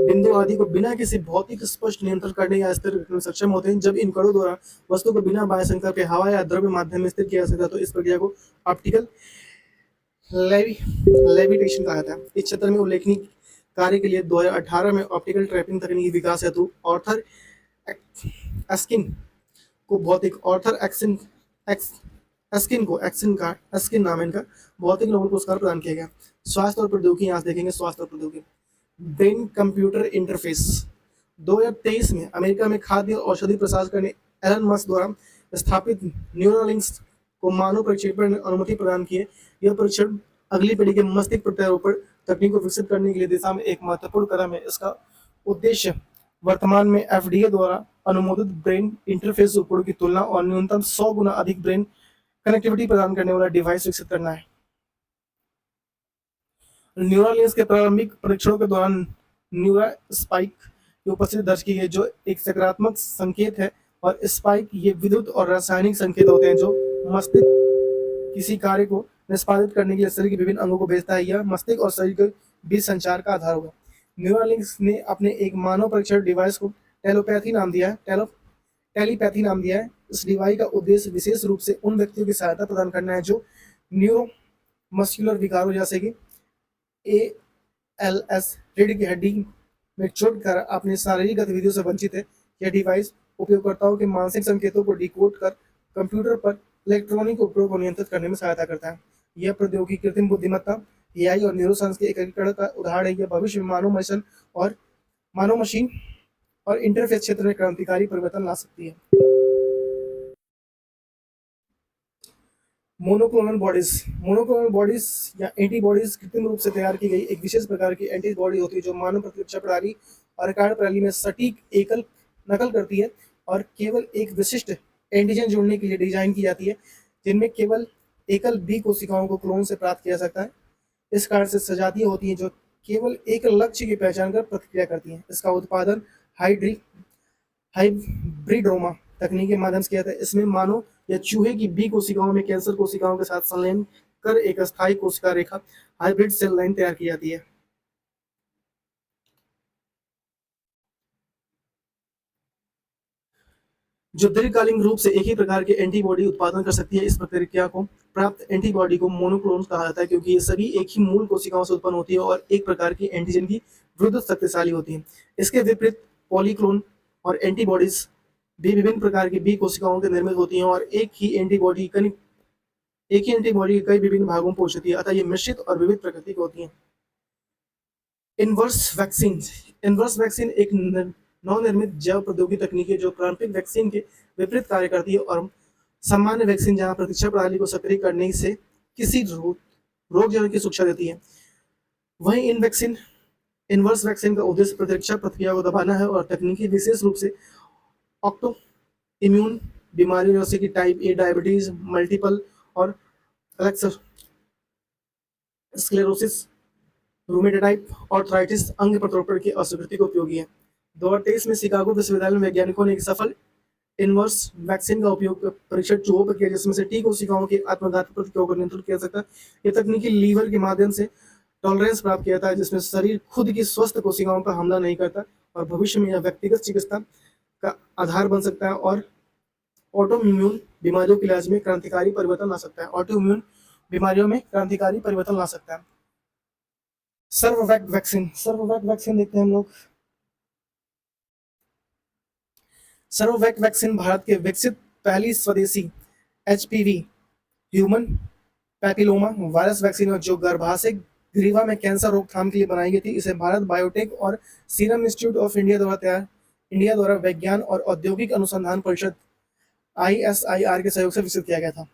बिंदु आदि को बिना किसी भौतिक स्पष्ट नियंत्रण करने या स्थिर करने में सक्षम होते हैं। जब इन कणों द्वारा वस्तु को बिना बाह्य संकर के हवा या द्रव्य माध्यम में स्थिर किया जा सकता है तो इस प्रक्रिया को ऑप्टिकल लेविटेशन कहा जाता है। इस क्षेत्र में उल्लेखनीय कार्य के लिए 2018 में ऑप्टिकल ट्रैपिंग तकनीकी विकास हेतु ऑर्थर एस्किन को एस्किन नाम इनका भौतिक नोबेल पुरस्कार प्रदान किया गया। स्वास्थ्य और प्रौद्योगिकी, यहाँ देखेंगे स्वास्थ्य और प्रौद्योगिकी। ब्रेन कंप्यूटर इंटरफेस 2023 में अमेरिका में खाद्य और औषधि प्रसार ने एलन मस्क द्वारा स्थापित न्यूरोलिंक्स को मानव प्रक्षेपण अनुमति प्रदान की है। यह परीक्षण अगली पीढ़ी के मस्तिष्क प्रत्यारोपण तकनीक को विकसित करने के लिए दिशा में एक महत्वपूर्ण कदम है। इसका उद्देश्य वर्तमान में एफडीए द्वारा अनुमोदित ब्रेन इंटरफेस उपकरणों की तुलना और न्यूनतम 100 गुना अधिक ब्रेन कनेक्टिविटी प्रदान करने वाला डिवाइस विकसित करना है। न्यूरालिंक्स के प्रारंभिक परीक्षणों के दौरान न्यूरा स्पाइक की उपस्थिति दर्ज की गई जो एक सकारात्मक संकेत है, और स्पाइक ये विद्युत और रासायनिक संकेत होते हैं जो मस्तिष्क किसी कार्य को निष्पादित करने के लिए शरीर के विभिन्न अंगों को भेजता है। यह मस्तिष्क और शरीर के बीच संचार का आधार होगा। न्यूरालिंक्स ने अपने एक मानव परीक्षण डिवाइस को टेलीपैथी नाम दिया है। इस डिवाइस का उद्देश्य विशेष रूप से उन व्यक्तियों की सहायता प्रदान करना है जो न्यूरो मस्कुलर विकारों जैसे कि ALS, रीढ़ की हड्डी में चोट कर अपनी शारीरिक गतिविधियों से वंचित है। यह डिवाइस उपयोगकर्ताओं के मानसिक संकेतों को डिकोड कर कंप्यूटर पर इलेक्ट्रॉनिक उपकरणों को नियंत्रित करने में सहायता करता है। यह प्रौद्योगिकी कृत्रिम बुद्धिमत्ता, AI और न्यूरोसाइंस के एकीकरण का उदाहरण है। यह भविष्य में मानव मशीन और इंटरफेस क्षेत्र में क्रांतिकारी परिवर्तन ला सकती है। मोनोक्लोनल बॉडीज या एंटीबॉडीज कृत्रिम रूप से तैयार की गई एक विशेष प्रकार की एंटीबॉडी होती है जो मानव प्रतिरक्षा प्रणाली और कार्य प्रणाली में सटीक एकल नकल करती है और केवल एक विशिष्ट एंटीजन जोड़ने के लिए डिजाइन की जाती है, जिनमें केवल एकल बी कोशिकाओं को क्लोन से प्राप्त किया जा सकता है। इस कारण से सजातीय होती हैं जो केवल एक लक्ष्य की पहचान कर प्रतिक्रिया करती हैं। इसका उत्पादन हाइब्रिडोमा तकनीक के माध्यम से किया जाता है। इसमें मानव या चूहे की बी कोशिकाओं में कैंसर कोशिकाओं के साथ संलयन कर एक अस्थायी कोशिका रेखा हाइब्रिड सेल लाइन तैयार की जाती है। जो दीर्घकालीन रूप से एक ही प्रकार के एंटीबॉडी उत्पादन कर सकती है। इस प्रक्रिया को प्राप्त एंटीबॉडी को मोनोक्लोन कहा जाता है क्योंकि ये सभी एक ही मूल कोशिकाओं से उत्पन्न होती है और एक प्रकार की एंटीजन की विरुद्ध शक्तिशाली होती है। इसके विपरीत पॉलीक्लोन और एंटीबॉडीज भी विभिन्न प्रकार की बी कोशिकाओं के निर्मित होती हैं और एक ही एंटीबॉडी के कई विभिन्न भागों में पहुंचती है, अतः ये मिश्रित और विविध प्रकृति की होती हैं। इनवर्स वैक्सीन एक नवनिर्मित जैव प्रौद्योगिकी तकनीक है जो पारंपरिक वैक्सीन के विपरीत कार्य करती है और सामान्य वैक्सीन जहां प्रतिरक्षा प्रणाली को सक्रिय करने से किसी रोगजनक की सुरक्षा देती है, वहीं इनवर्स वैक्सीन का उद्देश्य प्रतिरक्षा प्रक्रिया को दबाना है और तकनीकी विशेष रूप से ऑक्टो इम्यून बीमारियों जैसे कि टाइप ए डायबिटीज, मल्टीपल और स्क्लेरोसिस, रूमेटाइड आर्थराइटिस, अंग प्रत्यारोपण की अस्वीकृति को उपयोगी है। 2023 में शिकागो विश्वविद्यालय में वैज्ञानिकों ने एक सफल इनवर्स वैक्सीन का उपयोग परीक्षण चूहों पर किया, जिसमें से टी कोशिकाओं की आत्मघाती प्रतिक्रियाओं को नियंत्रित किया सकता है। ये तकनीकी लीवर के माध्यम से टॉलरेंस प्राप्त किया था, जिसमें शरीर खुद की स्वस्थ कोशिकाओं पर हमला नहीं करता, और भविष्य में यह व्यक्तिगत चिकित्सा का आधार बन सकता है और ऑटोइम्यून बीमारियों के इलाज में क्रांतिकारी परिवर्तन ला सकता है। ऑटोइम्यून बीमारियों में क्रांतिकारी परिवर्तन ला सकता है। सर्ववैक वैक्सीन, सर्ववैक वैक्सीन देखते हैं हम लोग। सर्ववैक वैक्सीन भारत के विकसित पहली स्वदेशी HPV human papilloma virus vaccine है, जो गर्भाशय ग्रीवा में कैंसर रोकथाम के लिए बनाई गई थी। इसे भारत बायोटेक और सीरम इंस्टीट्यूट ऑफ इंडिया द्वारा विज्ञान और औद्योगिक अनुसंधान परिषद ISIR के सहयोग से विकसित किया गया था।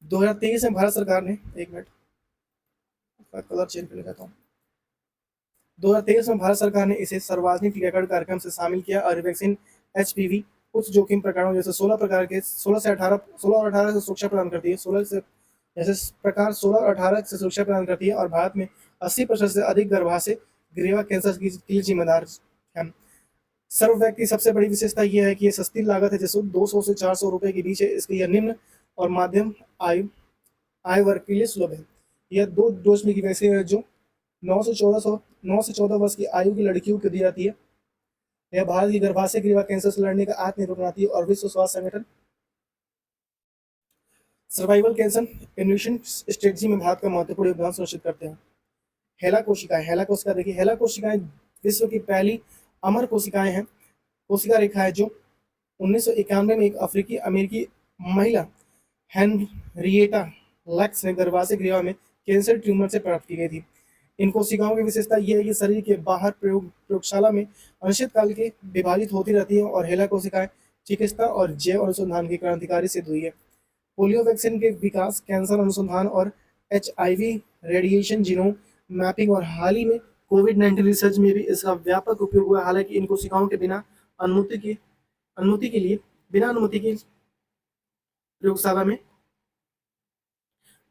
2023 में भारत सरकार ने, एक मिनट कलर चेंज कर लेता हूँ, 2023 में भारत सरकार ने इसे सार्वजनिक टीकाकरण कार्यक्रम से शामिल किया और वैक्सीन एचपीवी उच्च जोखिम प्रकारों जैसे 16 प्रकार के 16 और 18 से सुरक्षा प्रदान करती है। 16 से जैसे प्रकार 16 और 18 से सुरक्षा प्रदान करती है और भारत में 80% से अधिक गर्भाशय ग्रीवा कैंसर के लिए जिम्मेदार है। सर्ववैक की सबसे बड़ी विशेषता यह है कि ये सस्ती लागत है, जैसे 200 से 400 रुपए के बीच है। इसकी यह निम्न और माध्यम आय वर्ग के लिए सुलभ है। यह 2 डोज में की वैक्सीन है जो 9 से 14 वर्ष की आयु की लड़कियों को दी जाती है। यह भारत की गर्भाशय ग्रीवा कैंसर से लड़ने का आत्मनिर्भर बनाती है और विश्व स्वास्थ्य संगठन सर्वाइवल कैंसर इम्यूनेशन स्ट्रेटजी में भारत का महत्वपूर्ण योगदान सुनिश्चित करते हैं। हेला कोशिका देखिए, हेला कोशिकाएं विश्व की पहली अमर कोशिकाएं हैं। कोशिका रेखा है जो 1991 में एक अफ्रीकी अमेरिकी महिला हेनरिएटा लैक्स ने गर्भाशय ग्रीवा में कैंसर ट्यूमर से प्राप्त की गई थी। इन कोशिकाओं की विशेषता यह है कि शरीर के बाहर प्रयोगशाला में अनिश्चित काल के विभाजित होती रहती है और हेला कोशिकाएं चिकित्सा और जैव अनुसंधान की क्रांतिकारी सिद्ध हुई है। पोलियो वैक्सीन के विकास, कैंसर अनुसंधान और HIV रेडिएशन जीनोम मैपिंग और हाल ही में कोविड-19 रिसर्च में भी इसका व्यापक उपयोग हुआ। हालांकि इन कोशिकाओं के बिना अनुमति के प्रयोगशाला में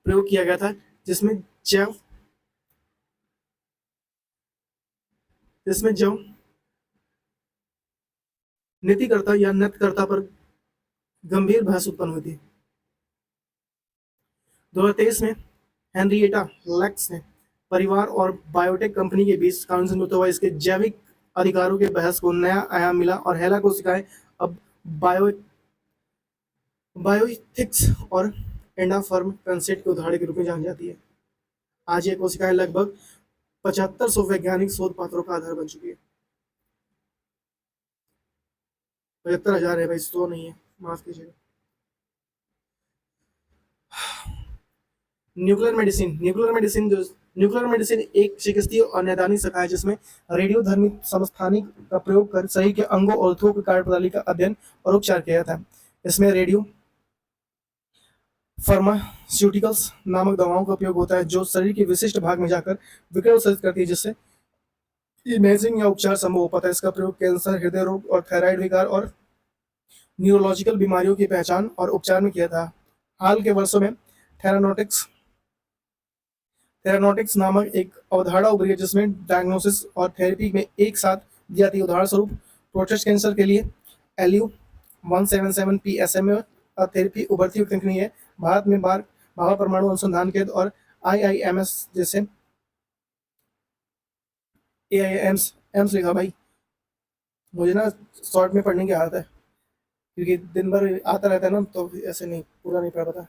प्रयोग किया गया था, जिसमें जब नीतिकर्ता या नृत्यकर्ता पर गंभीर बहस उत्पन्न हुई थी। 2023 में हेनरिएटा लैक्स ने परिवार और बायोटेक कंपनी के बीच कानूनी समझौता हुआ। इसके जैविक अधिकारों के बहस को नया आयाम मिला और हेला कोशिकाएं अब बायोइथिक्स और एंडाफर्म कंसेप्ट के उदाहरण के रूप में जानी जाती है। आज ये कोशिकाएं लगभग 7500 वैज्ञानिक शोध पत्रों का आधार बन चुकी है। 75,000 है भाई, 100 नहीं है, माफ कीजिएगा। न्यूक्लियर मेडिसिन एक चिकित्सीय और नैदानिक शाखा है जिसमें रेडियोधर्मी समस्थानिक का प्रयोग कर शरीर के अंगों और ऊतकों की कार्यप्रणाली का अध्ययन और उपचार किया जाता है। इसमें रेडियो फार्मास्यूटिकल्स नामक दवाओं का उपयोग होता है जो शरीर के विशिष्ट भाग में जाकर विकिरण उत्सर्जित करती है, जिससे इमेजिंग या उपचार संभव हो पाता है। इसका प्रयोग कैंसर, हृदय रोग और थायराइड विकार और न्यूरोलॉजिकल बीमारियों की पहचान और उपचार में किया था। हाल के वर्षों में थेरानोटिक्स नामक एक अवधारणा उभरी है जिसमें डायग्नोसिस और थेरेपी में एक साथ दी जाती है। उदाहरण स्वरूप प्रोस्टेट कैंसर के लिए Lu-177 PSMA थेरेपी उभरती हुई तकनीक है। भारत में भाभा परमाणु अनुसंधान केंद्र और IIMS जैसे एम्स लिखा भाई, मुझे ना शॉर्ट में पढ़ने की आदत है क्योंकि दिन भर आता रहता है ना, तो ऐसे नहीं पूरा नहीं पढ़ पाता।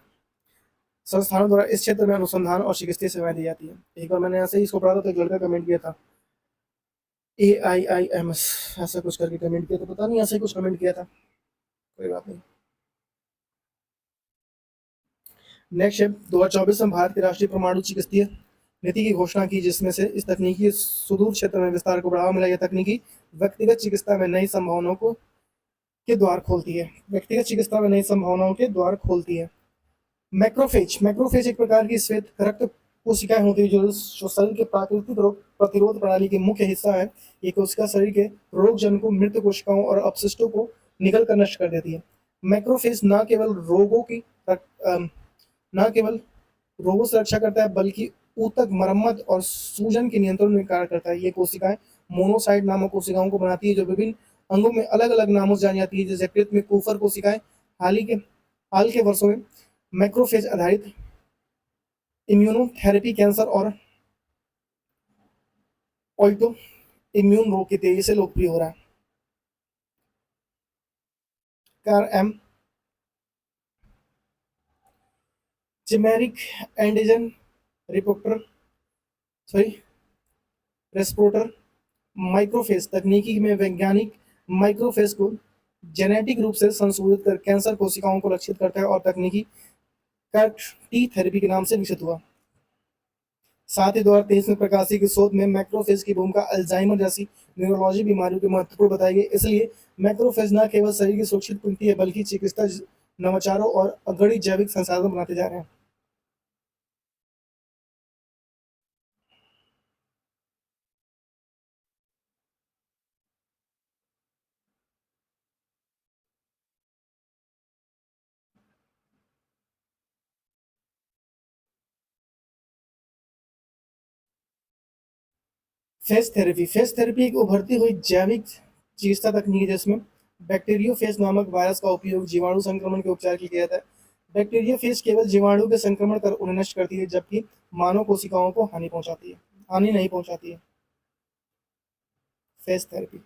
संस्थानों द्वारा इस क्षेत्र में अनुसंधान और चिकित्सीय सेवाएं दी जाती है। एक बार मैंने ऐसे ही इसको पढ़ा था तो एक लड़का कमेंट किया था AIIMS ऐसा कुछ करके कमेंट किया था, पता नहीं ऐसे ही कुछ कमेंट किया था, कोई बात नहीं। नेक्स्ट है 2024 में भारत की राष्ट्रीय परमाणु चिकित्सीय नीति की घोषणा की, जिसमें से इस तकनीकी सुदूर क्षेत्र में विस्तार को बढ़ावा मिला। यह तकनीकी व्यक्तिगत चिकित्सा में नई संभावनाओं के द्वार खोलती है। मैक्रोफेज एक प्रकार की श्वेत रक्त कोशिकाएं होती है जो शरीर के प्राकृतिक रोग प्रतिरोध प्रणाली के मुख्य हिस्सा है। ये कोशिका शरीर के रोगजनकों, मृत कोशिकाओं और अपशिष्टों को निगल कर नष्ट कर देती है। मैक्रोफेज न केवल रोगों से रक्षा करता है बल्कि ऊतक मरम्मत और सूजन के नियंत्रण में कार्य करता है। ये कोशिकाएं मोनोसाइट नामक कोशिकाओं को बनाती है जो विभिन्न अंगों में अलग अलग नामों से जानी जाती है, जैसे यकृत में कुफर कोशिकाएं। हाल के वर्षों में मैक्रोफेज आधारित इम्यूनोथेरेपी कैंसर और ऑटो इम्यून रोग के तेजी से लोकप्रिय हो रहा है। CAR M chimeric antigen reporter sorry receptor macrophage तकनीकी में वैज्ञानिक माइक्रोफेज को जेनेटिक रूप से संशोधित कर कैंसर कोशिकाओं को लक्षित करता है और तकनीकी कैट टी थेरेपी के नाम से विकसित हुआ। साथ ही 2023 में प्रकाशित की शोध में मैक्रोफेज की भूमिका अल्जाइमर जैसी न्यूरोलॉजी बीमारियों के महत्वपूर्ण बताई गई। इसलिए मैक्रोफेज न केवल शरीर की सुरक्षित पूंजी है, बल्कि चिकित्सा नवाचारों और अगणित जैविक संसाधन बनाते जा रहे हैं। फेज थेरेपी एक उभरती हुई जैविक चिकित्सा तकनीक है, जिसमें बैक्टीरियोफेज नामक वायरस का उपयोग जीवाणु संक्रमण के उपचार के लिए किया जाता है। बैक्टीरियोफेज केवल जीवाणु के संक्रमण कर उन्हें नष्ट करती है, जबकि मानव कोशिकाओं को हानि नहीं पहुंचाती है। फेज थेरेपी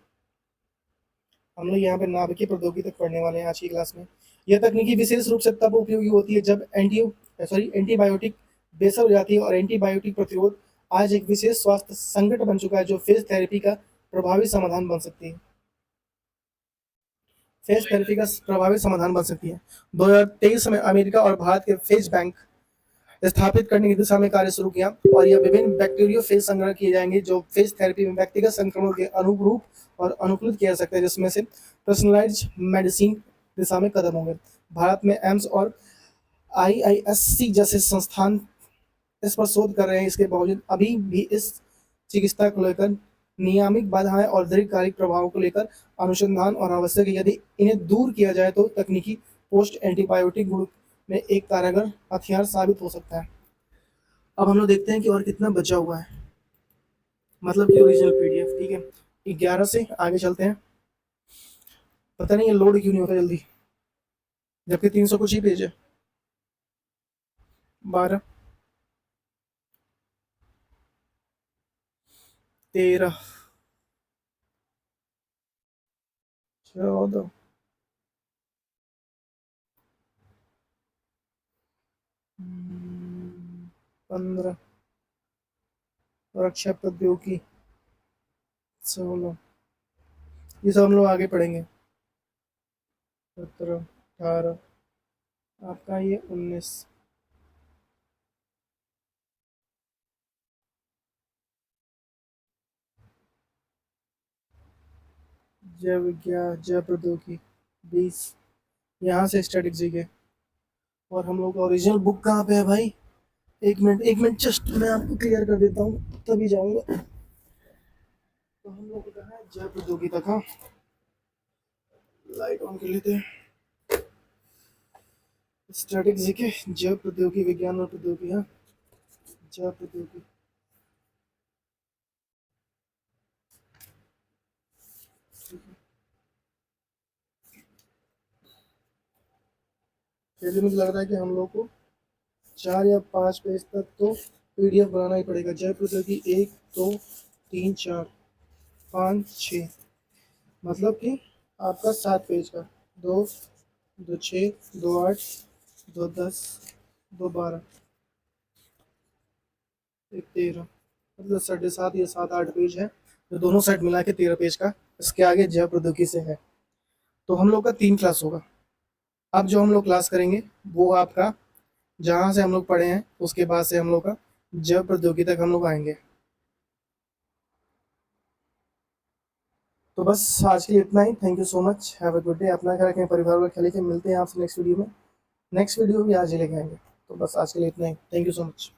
हम लोग यहाँ पे नाभिकीय प्रौद्योगिकी तक पढ़ने वाले हैं आज की क्लास में। यह तकनीकी विशेष रूप से तब उपयोगी होती है जब एंटीबायोटिक बेसर हो जाती है, और एंटीबायोटिक प्रतिरोध आज एक विशेष स्वास्थ्य संकट बन चुका है, जो फेज थेरेपी का प्रभावी समाधान बन सकती है। फेज थेरेपी का प्रभावी समाधान बन सकती है। 2023 में अमेरिका और भारत के फेज बैंक स्थापित करने की दिशा में कार्य शुरू किया, और यह विभिन्न बैक्टीरियोफेज संग्रह किए जाएंगे जो फेज थेरेपी में व्यक्तिगत संक्रमण के अनुरूप और अनुकूलित किया जा सकता है, जिसमें से पर्सनलाइज्ड मेडिसिन दिशा में कदम होंगे। भारत में एम्स और IISc जैसे संस्थान इस पर शोध कर रहे हैं। इसके बावजूद अभी भी इस चिकित्सा को लेकर नियामक बाधाएं और दीर्घकालिक प्रभावों को लेकर अनुसंधान और आवश्यक है। यदि इन्हें दूर किया जाए तो तकनीकी पोस्ट एंटीबायोटिक गुण में एक कारगर हथियार साबित हो सकता है। अब हम लोग देखते हैं कि और कितना बचा हुआ है, मतलब कि ओरिजिनल PDF। ठीक है, 11 से आगे चलते हैं। पता नहीं ये लोड क्यों नहीं होता जल्दी, जबकि 300 कुछ ही पेज है। 12 13 14 15 रक्षा प्रौद्योगिकी 16, ये सब हम लोग आगे पढ़ेंगे। 17 18 आपका ये 19 जैव विज्ञान जैव प्रौद्योगिकी 20, यहाँ से स्टैटिक के। और हम लोग का ओरिजिनल बुक कहाँ पे है भाई? एक मिनट जस्ट मैं आपको क्लियर कर देता हूँ, तभी जाऊंगा। तो हम लोग कहाँ है? जैव प्रौद्योगिकी तक। हाँ, लाइट ऑन कर लेते हैं। स्टैटिक जीके जैव प्रौद्योगिकी विज्ञान और प्रौद्योगिकी। हाँ, जैव प्रौद्योगिकी फिर मुझे लग रहा है कि हम लोग को 4 या 5 पेज तक तो PDF बनाना ही पड़ेगा। जैव प्रौद्योगिकी 1 2 3 4 5 6, मतलब कि आपका 7 पेज का। 2 2 6 2 8 2 10 2 12 1 13, मतलब 7.5 या 7 8 पेज है, जो दोनों साइड मिला के 13 पेज का। इसके आगे जैव प्रौद्योगिकी से है। तो हम लोग का 3 क्लास होगा। अब जो हम लोग क्लास करेंगे वो आपका जहाँ से हम लोग पढ़े हैं उसके बाद से हम लोग का जैव प्रौद्योगिकी तक हम लोग आएंगे। तो बस आज के लिए इतना ही। Thank you so much, have a good day. अपना ख्याल रखें, परिवार वाले ख्याल रखें। मिलते हैं आपसे नेक्स्ट वीडियो में। नेक्स्ट वीडियो भी आज ही लेके आएंगे। तो बस आज के लिए इतना ही। Thank you so much.